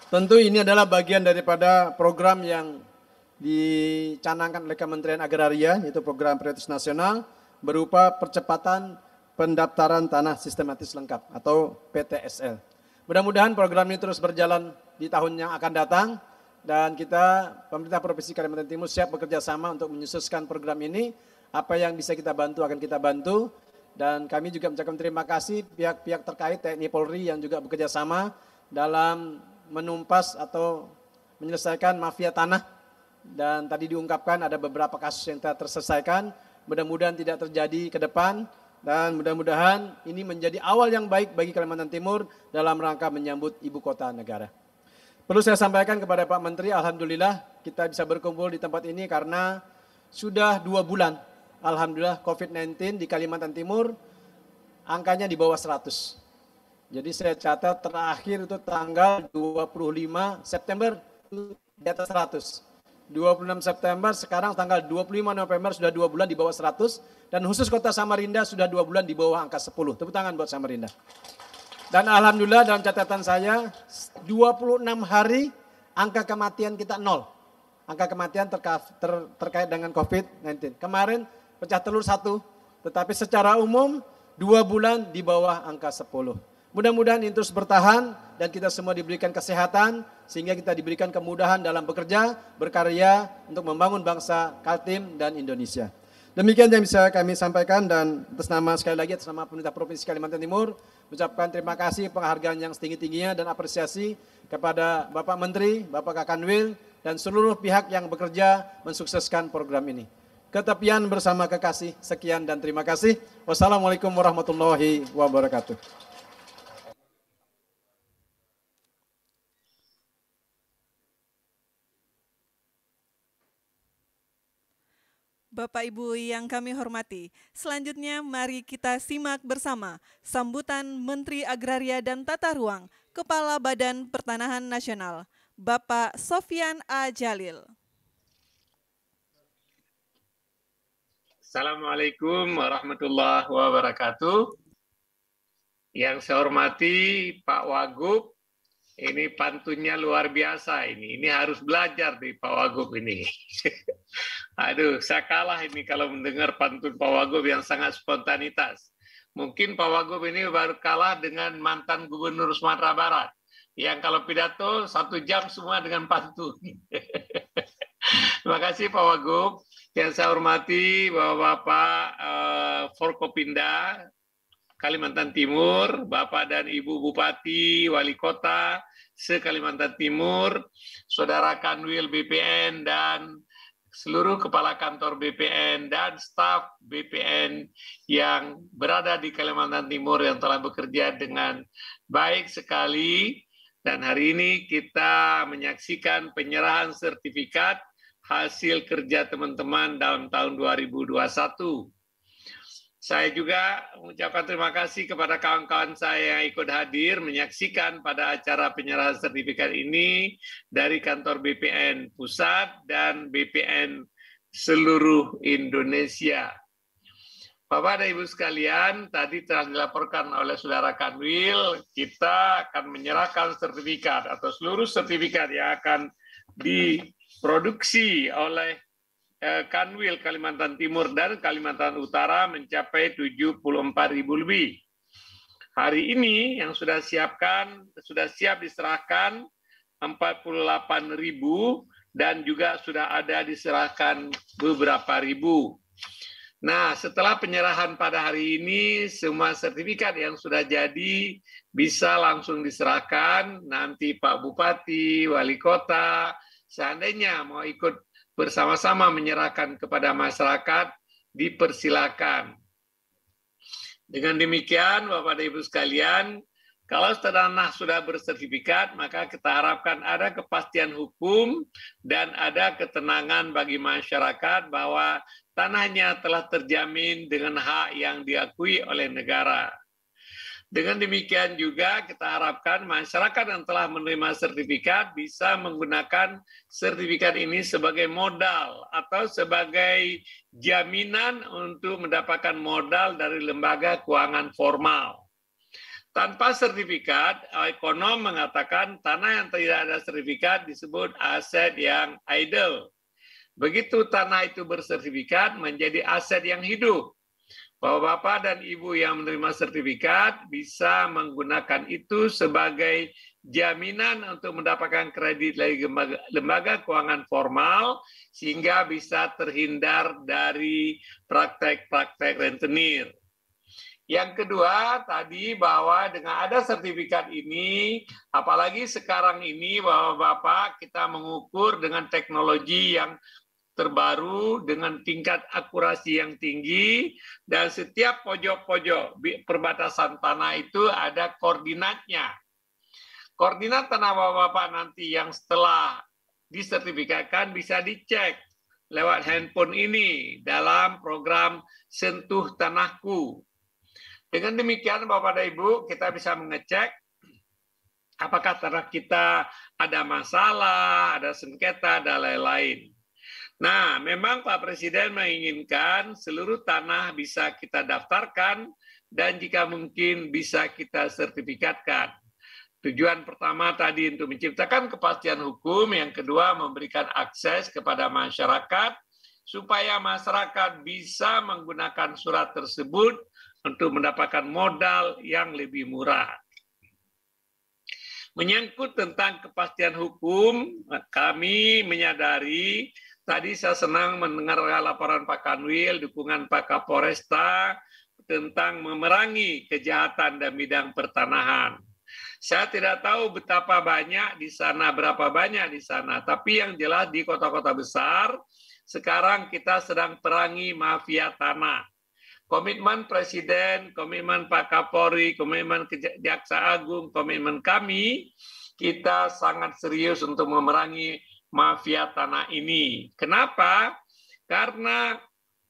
Tentu ini adalah bagian daripada program yang dicanangkan oleh Kementerian Agraria, yaitu program prioritas nasional berupa percepatan pendaftaran tanah sistematis lengkap atau PTSL. Mudah-mudahan program ini terus berjalan di tahun yang akan datang dan kita pemerintah Provinsi Kalimantan Timur siap bekerja sama untuk menyususkan program ini. Apa yang bisa kita bantu akan kita bantu dan kami juga mengucapkan terima kasih pihak-pihak terkait TNI Polri yang juga bekerja sama dalam menumpas atau menyelesaikan mafia tanah. Dan tadi diungkapkan ada beberapa kasus yang telah terselesaikan, mudah-mudahan tidak terjadi ke depan dan mudah-mudahan ini menjadi awal yang baik bagi Kalimantan Timur dalam rangka menyambut ibu kota negara. Perlu saya sampaikan kepada Pak Menteri, alhamdulillah kita bisa berkumpul di tempat ini karena sudah 2 bulan, alhamdulillah COVID-19 di Kalimantan Timur angkanya di bawah 100. Jadi saya catat terakhir itu tanggal 25 September di atas 100. 26 September, sekarang tanggal 25 November sudah 2 bulan di bawah 100 dan khusus kota Samarinda sudah 2 bulan di bawah angka 10. Tepuk tangan buat Samarinda. Dan alhamdulillah dalam catatan saya 26 hari angka kematian kita 0. Angka kematian terkait dengan COVID-19. Kemarin pecah telur 1, tetapi secara umum 2 bulan di bawah angka 10. Mudah-mudahan ini terus bertahan dan kita semua diberikan kesehatan sehingga kita diberikan kemudahan dalam bekerja, berkarya untuk membangun bangsa, Kaltim dan Indonesia. Demikian yang bisa kami sampaikan dan sekali lagi atas nama pemerintah Provinsi Kalimantan Timur ucapkan terima kasih penghargaan yang setinggi-tingginya dan apresiasi kepada Bapak Menteri, Bapak Kakanwil dan seluruh pihak yang bekerja mensukseskan program ini. Ketepian bersama kekasih, sekian dan terima kasih. Wassalamualaikum warahmatullahi wabarakatuh. Bapak Ibu yang kami hormati, selanjutnya mari kita simak bersama sambutan Menteri Agraria dan Tata Ruang, Kepala Badan Pertanahan Nasional, Bapak Sofyan A. Jalil. Assalamualaikum warahmatullahi wabarakatuh. Yang saya hormati Pak Wagub, ini pantunnya luar biasa ini. Ini harus belajar di Pak Wagub ini. Aduh, saya kalah ini kalau mendengar pantun Pak Wagub yang sangat spontanitas. Mungkin Pak Wagub ini baru kalah dengan mantan Gubernur Sumatera Barat. Yang kalau pidato 1 jam semua dengan pantun. Terima kasih Pak Wagub. Yang saya hormati Bapak Forkopimda Kalimantan Timur, Bapak dan Ibu Bupati, Wali Kota se-Kalimantan Timur, Saudara Kanwil BPN dan seluruh kepala kantor BPN dan staf BPN yang berada di Kalimantan Timur yang telah bekerja dengan baik sekali. Dan hari ini kita menyaksikan penyerahan sertifikat hasil kerja teman-teman dalam tahun 2021. Saya juga mengucapkan terima kasih kepada kawan-kawan saya yang ikut hadir menyaksikan pada acara penyerahan sertifikat ini dari kantor BPN Pusat dan BPN seluruh Indonesia. Bapak dan Ibu sekalian, tadi telah dilaporkan oleh Saudara Kanwil, kita akan menyerahkan sertifikat atau seluruh sertifikat yang akan diproduksi oleh Kanwil Kalimantan Timur dan Kalimantan Utara mencapai 74.000 lebih. Hari ini yang sudah siap diserahkan 48.000 dan juga sudah ada diserahkan beberapa ribu. Nah, setelah penyerahan pada hari ini, semua sertifikat yang sudah jadi bisa langsung diserahkan. Nanti Pak Bupati, Wali Kota, seandainya mau ikut bersama-sama menyerahkan kepada masyarakat, dipersilakan. Dengan demikian, Bapak dan Ibu sekalian, kalau tanah sudah bersertifikat, maka kita harapkan ada kepastian hukum dan ada ketenangan bagi masyarakat bahwa tanahnya telah terjamin dengan hak yang diakui oleh negara. Dengan demikian juga kita harapkan masyarakat yang telah menerima sertifikat bisa menggunakan sertifikat ini sebagai modal atau sebagai jaminan untuk mendapatkan modal dari lembaga keuangan formal. Tanpa sertifikat, ekonom mengatakan tanah yang tidak ada sertifikat disebut aset yang idle. Begitu tanah itu bersertifikat menjadi aset yang hidup. Bapak-bapak dan ibu yang menerima sertifikat bisa menggunakan itu sebagai jaminan untuk mendapatkan kredit dari lembaga keuangan formal sehingga bisa terhindar dari praktek-praktek rentenir. Yang kedua tadi bahwa dengan ada sertifikat ini, apalagi sekarang ini Bapak-bapak kita mengukur dengan teknologi yang terbaru dengan tingkat akurasi yang tinggi dan setiap pojok-pojok perbatasan tanah itu ada koordinatnya. Koordinat tanah Bapak-bapak nanti yang setelah disertifikatkan bisa dicek lewat handphone ini dalam program Sentuh Tanahku. Dengan demikian Bapak dan Ibu kita bisa mengecek apakah tanah kita ada masalah, ada sengketa, dan lain-lain. Nah, memang Pak Presiden menginginkan seluruh tanah bisa kita daftarkan dan jika mungkin bisa kita sertifikatkan. Tujuan pertama tadi untuk menciptakan kepastian hukum, yang kedua memberikan akses kepada masyarakat supaya masyarakat bisa menggunakan surat tersebut untuk mendapatkan modal yang lebih murah. Menyangkut tentang kepastian hukum, kami menyadari, tadi saya senang mendengar laporan Pak Kanwil, dukungan Pak Kapolresta tentang memerangi kejahatan dalam bidang pertanahan. Saya tidak tahu betapa banyak di sana, berapa banyak di sana, tapi yang jelas di kota-kota besar, sekarang kita sedang perangi mafia tanah. Komitmen Presiden, komitmen Pak Kapolri, komitmen Jaksa Agung, komitmen kami, kita sangat serius untuk memerangi mafia tanah ini. Kenapa? Karena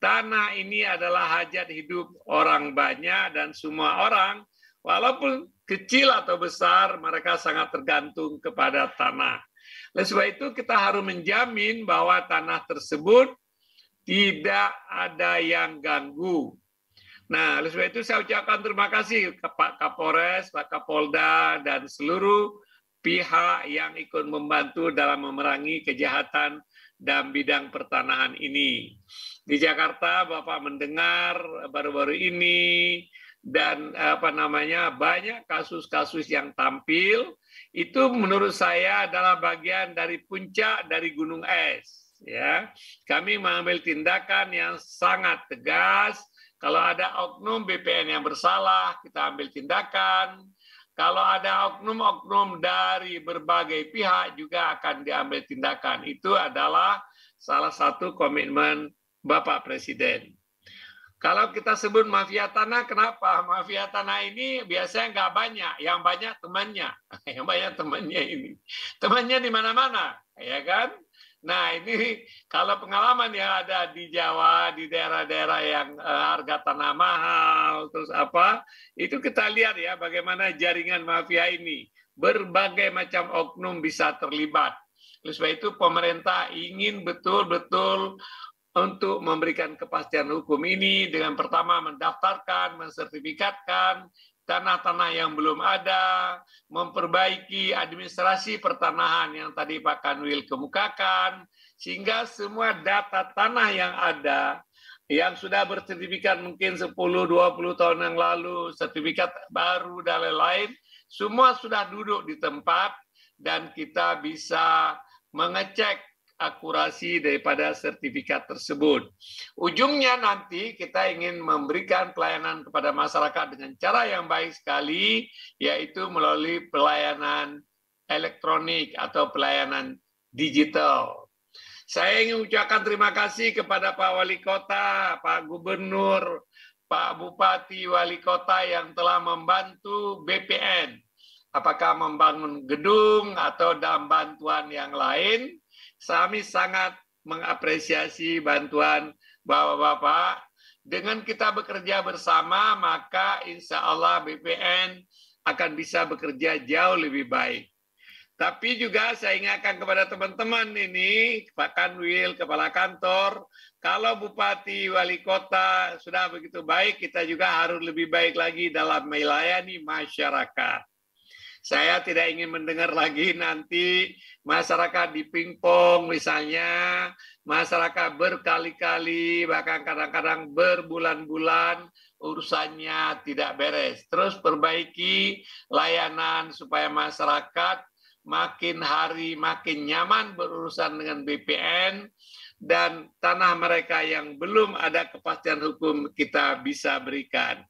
tanah ini adalah hajat hidup orang banyak dan semua orang, walaupun kecil atau besar, mereka sangat tergantung kepada tanah. Oleh sebab itu kita harus menjamin bahwa tanah tersebut tidak ada yang ganggu. Nah, oleh sebab itu saya ucapkan terima kasih ke Pak Kapolres, Pak Kapolda, dan seluruh pihak yang ikut membantu dalam memerangi kejahatan dalam bidang pertanahan ini. Di Jakarta, Bapak mendengar baru-baru ini, dan banyak kasus-kasus yang tampil, itu menurut saya adalah bagian dari puncak dari gunung es. Ya, kami mengambil tindakan yang sangat tegas. Kalau ada oknum BPN yang bersalah, kita ambil tindakan. Kalau ada oknum-oknum dari berbagai pihak juga akan diambil tindakan. Itu adalah salah satu komitmen Bapak Presiden. Kalau kita sebut mafia tanah, kenapa? Mafia tanah ini biasanya nggak banyak, yang banyak temannya. Yang banyak temannya ini. Temannya di mana-mana, ya kan? Nah, ini kalau pengalaman yang ada di Jawa, di daerah-daerah yang harga tanah mahal, terus itu kita lihat ya bagaimana jaringan mafia ini. Berbagai macam oknum bisa terlibat. Oleh sebab itu pemerintah ingin betul-betul untuk memberikan kepastian hukum ini dengan pertama mendaftarkan, mensertifikatkan tanah-tanah yang belum ada, memperbaiki administrasi pertanahan yang tadi Pak Kanwil kemukakan, sehingga semua data tanah yang ada, yang sudah bersertifikat mungkin 10-20 tahun yang lalu, sertifikat baru dan lain-lain, semua sudah duduk di tempat dan kita bisa mengecek akurasi daripada sertifikat tersebut. Ujungnya nanti kita ingin memberikan pelayanan kepada masyarakat dengan cara yang baik sekali, yaitu melalui pelayanan elektronik atau pelayanan digital. Saya ingin ucapkan terima kasih kepada Pak Wali Kota, Pak Gubernur, Pak Bupati, Wali Kota yang telah membantu BPN, apakah membangun gedung atau dalam bantuan yang lain. Kami sangat mengapresiasi bantuan Bapak-Bapak. Dengan kita bekerja bersama, maka insya Allah BPN akan bisa bekerja jauh lebih baik. Tapi juga saya ingatkan kepada teman-teman ini, Pak Kanwil, Kepala Kantor, kalau Bupati, Wali Kota sudah begitu baik, kita juga harus lebih baik lagi dalam melayani masyarakat. Saya tidak ingin mendengar lagi nanti masyarakat di pingpong misalnya, masyarakat berkali-kali, bahkan kadang-kadang berbulan-bulan urusannya tidak beres. Terus perbaiki layanan supaya masyarakat makin hari makin nyaman berurusan dengan BPN, dan tanah mereka yang belum ada kepastian hukum kita bisa berikan.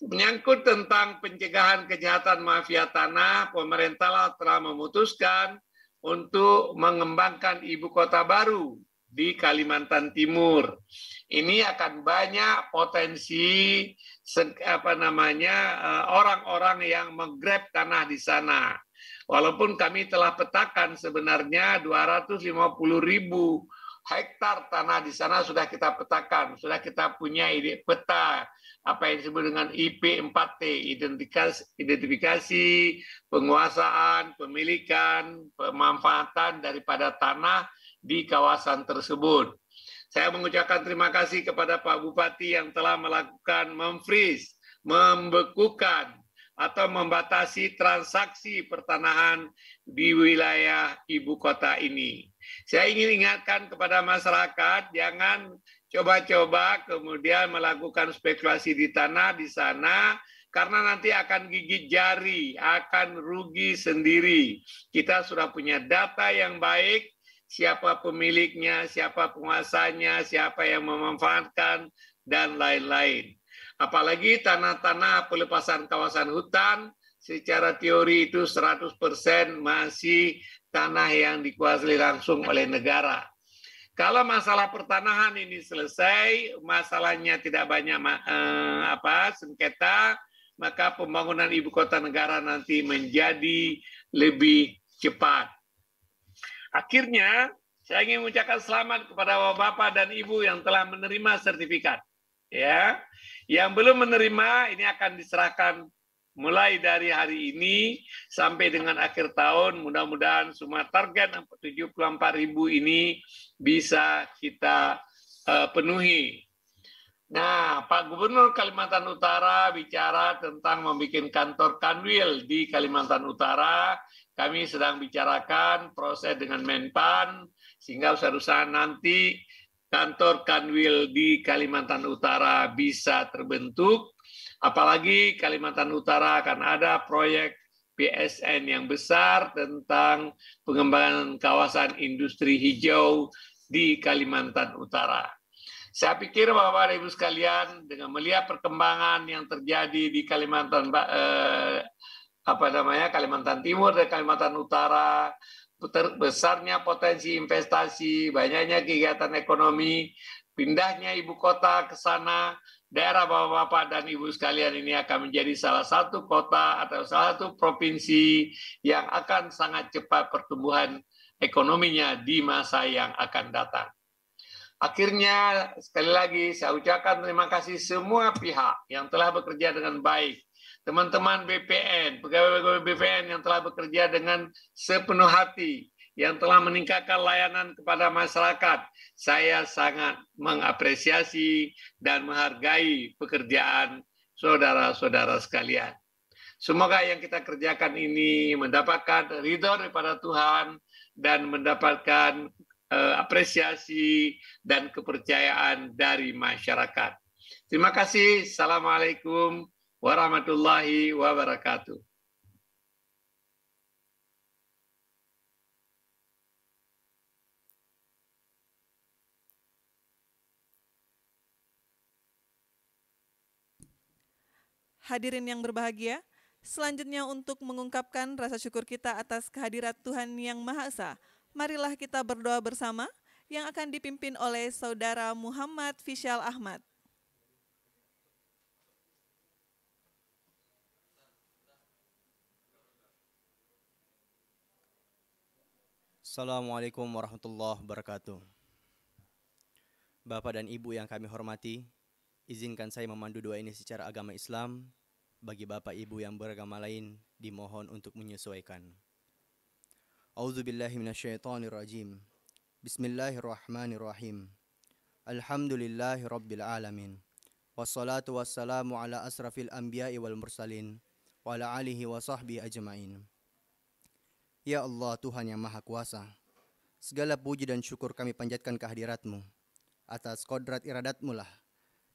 Menyangkut tentang pencegahan kejahatan mafia tanah, pemerintah telah memutuskan untuk mengembangkan ibu kota baru di Kalimantan Timur. Ini akan banyak potensi orang-orang yang menggrab tanah di sana. Walaupun kami telah petakan sebenarnya 250.000 hektar tanah di sana sudah kita petakan, sudah kita punya ide peta apa yang disebut dengan IP4T, identifikasi, penguasaan, pemilikan, pemanfaatan daripada tanah di kawasan tersebut. Saya mengucapkan terima kasih kepada Pak Bupati yang telah melakukan memfreeze membekukan atau membatasi transaksi pertanahan di wilayah ibu kota ini. Saya ingin ingatkan kepada masyarakat, jangan coba-coba kemudian melakukan spekulasi di tanah di sana, karena nanti akan gigit jari, akan rugi sendiri. Kita sudah punya data yang baik, siapa pemiliknya, siapa penguasanya, siapa yang memanfaatkan, dan lain-lain. Apalagi tanah-tanah pelepasan kawasan hutan, secara teori itu 100% masih tanah yang dikuasai langsung oleh negara. Kalau masalah pertanahan ini selesai, masalahnya tidak banyak sengketa, maka pembangunan ibu kota negara nanti menjadi lebih cepat. Akhirnya, saya ingin mengucapkan selamat kepada Bapak dan Ibu yang telah menerima sertifikat. Ya, yang belum menerima ini akan diserahkan mulai dari hari ini sampai dengan akhir tahun. Mudah-mudahan semua target 74.000 ini bisa kita penuhi. Nah, Pak Gubernur Kalimantan Utara bicara tentang membuat kantor Kanwil di Kalimantan Utara. Kami sedang bicarakan proses dengan Menpan, sehingga usaha-usaha nanti kantor Kanwil di Kalimantan Utara bisa terbentuk. Apalagi Kalimantan Utara akan ada proyek PSN yang besar tentang pengembangan kawasan industri hijau di Kalimantan Utara. Saya pikir Bapak dan Ibu sekalian, dengan melihat perkembangan yang terjadi di Kalimantan Timur dan Kalimantan Utara, besarnya potensi investasi, banyaknya kegiatan ekonomi, pindahnya ibu kota ke sana, daerah Bapak dan Ibu sekalian ini akan menjadi salah satu kota atau salah satu provinsi yang akan sangat cepat pertumbuhan ekonominya di masa yang akan datang. Akhirnya, sekali lagi saya ucapkan terima kasih semua pihak yang telah bekerja dengan baik. Teman-teman BPN, pegawai-pegawai BPN yang telah bekerja dengan sepenuh hati, yang telah meningkatkan layanan kepada masyarakat. Saya sangat mengapresiasi dan menghargai pekerjaan saudara-saudara sekalian. Semoga yang kita kerjakan ini mendapatkan ridho daripada Tuhan dan mendapatkan apresiasi dan kepercayaan dari masyarakat. Terima kasih. Assalamualaikum warahmatullahi wabarakatuh. Hadirin yang berbahagia, selanjutnya untuk mengungkapkan rasa syukur kita atas kehadirat Tuhan Yang Maha Esa, marilah kita berdoa bersama yang akan dipimpin oleh Saudara Muhammad Fishal Ahmad. Assalamualaikum warahmatullahi wabarakatuh. Bapak dan Ibu yang kami hormati, izinkan saya memandu doa ini secara agama Islam. Bagi Bapak Ibu yang beragama lain, dimohon untuk menyesuaikan. A'udzubillahi minasyaitonirrajim. Bismillahirrahmanirrahim. Alhamdulillahi rabbil alamin. Wassalatu wassalamu ala asrafil anbiya'i wal mursalin wa ala alihi wa sahbihi ajma'in. Ya Allah, Tuhan yang Maha Kuasa, segala puji dan syukur kami panjatkan kehadirat-Mu. Atas kodrat iradat-Mu lah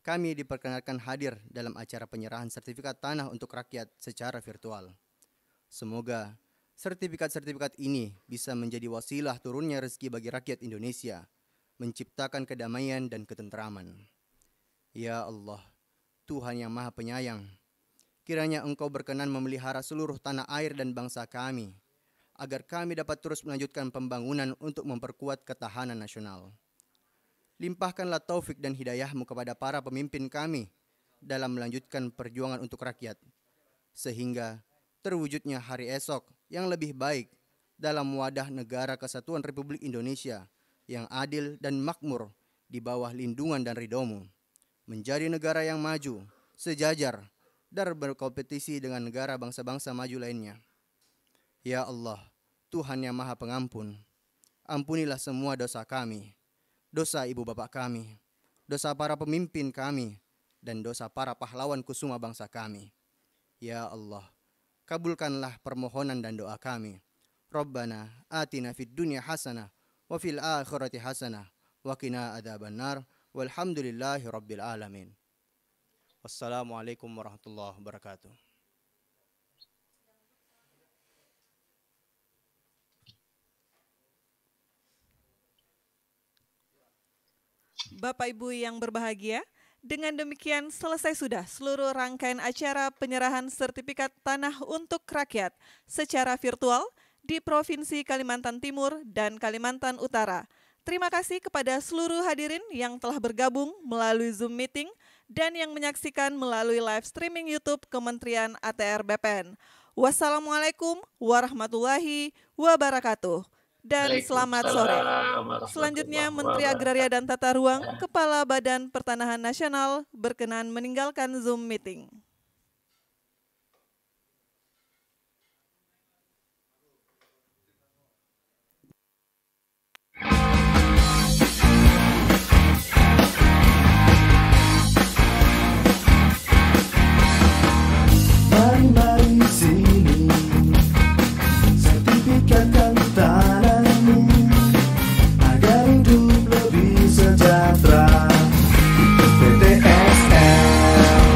kami diperkenalkan hadir dalam acara penyerahan sertifikat tanah untuk rakyat secara virtual. Semoga sertifikat-sertifikat ini bisa menjadi wasilah turunnya rezeki bagi rakyat Indonesia, menciptakan kedamaian dan ketentraman. Ya Allah, Tuhan yang Maha Penyayang, kiranya Engkau berkenan memelihara seluruh tanah air dan bangsa kami, agar kami dapat terus melanjutkan pembangunan untuk memperkuat ketahanan nasional. Limpahkanlah taufik dan hidayah-Mu kepada para pemimpin kami dalam melanjutkan perjuangan untuk rakyat, sehingga terwujudnya hari esok yang lebih baik dalam wadah negara kesatuan Republik Indonesia yang adil dan makmur di bawah lindungan dan ridho-Mu, menjadi negara yang maju, sejajar, dan berkompetisi dengan negara bangsa-bangsa maju lainnya. Ya Allah, Tuhan yang Maha Pengampun, ampunilah semua dosa kami, dosa ibu bapak kami, dosa para pemimpin kami, dan dosa para pahlawan kusuma bangsa kami. Ya Allah, kabulkanlah permohonan dan doa kami. Rabbana atina fid dunya hasanah wa fil akhirati hasanah wa qina adzabannar. Walhamdulillahi rabbil alamin. Wassalamualaikum warahmatullahi wabarakatuh. Bapak Ibu yang berbahagia, dengan demikian selesai sudah seluruh rangkaian acara penyerahan sertifikat tanah untuk rakyat secara virtual di Provinsi Kalimantan Timur dan Kalimantan Utara. Terima kasih kepada seluruh hadirin yang telah bergabung melalui Zoom meeting dan yang menyaksikan melalui live streaming YouTube Kementerian ATR BPN. Wassalamualaikum warahmatullahi wabarakatuh. Dan selamat sore. Selanjutnya Menteri Agraria dan Tata Ruang, Kepala Badan Pertanahan Nasional berkenan meninggalkan Zoom meeting. Mari sini, sertifikatkan tanahmu agar hidup lebih sejahtera. PTSL,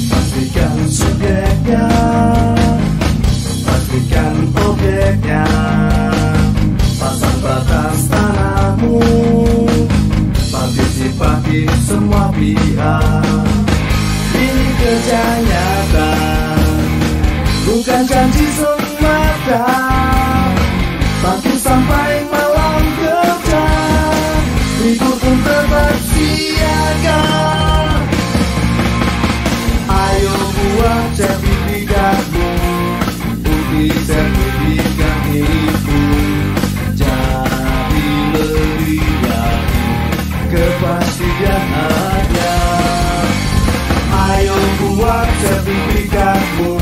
pastikan subjeknya, pastikan objeknya, pasang batas tanahmu, partisipasi semua pihak. Ini kerja nyata, bukan janji semata. Pagi sampai malam kerja, libur pun tetap siaga. Ayo buat sertifikatmu, bukti sertifikat milikmu. Jadi lebih yakin, kepastian ada. Ayo buat sertifikatmu,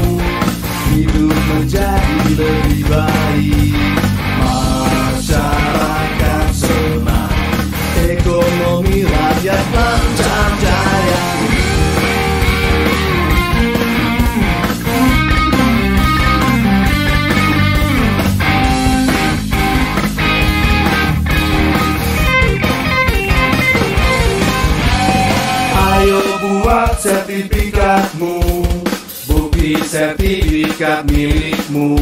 hidup menjadi lebih baik. Masyarakat senang, ekonomi rakyat lancar jaya. Ayo buat sertifikatmu, bukti sertifikat milikmu.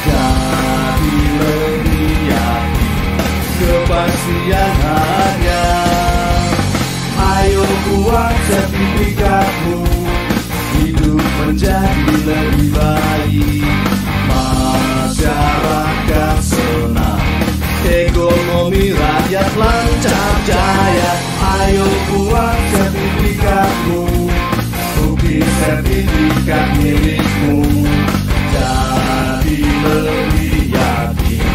Jadi lebih yakin, kepastian ada. Ayo buat sertifikatmu, hidup menjadi lebih baik. Masyarakat senang, ekonomi rakyat lancar jaya. Ayo buat sertifikatmu, bukti sertifikat milikmu. Jadi lebih yakin,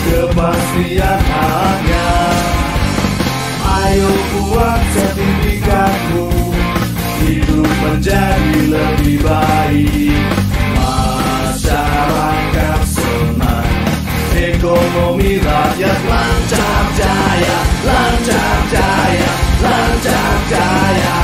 kepastian ada. Ayo buat sertifikatmu, hidup menjadi lebih baik. Masyarakat senang, ekonomi rakyat lancar jaya, lancar jaya, lancar jaya.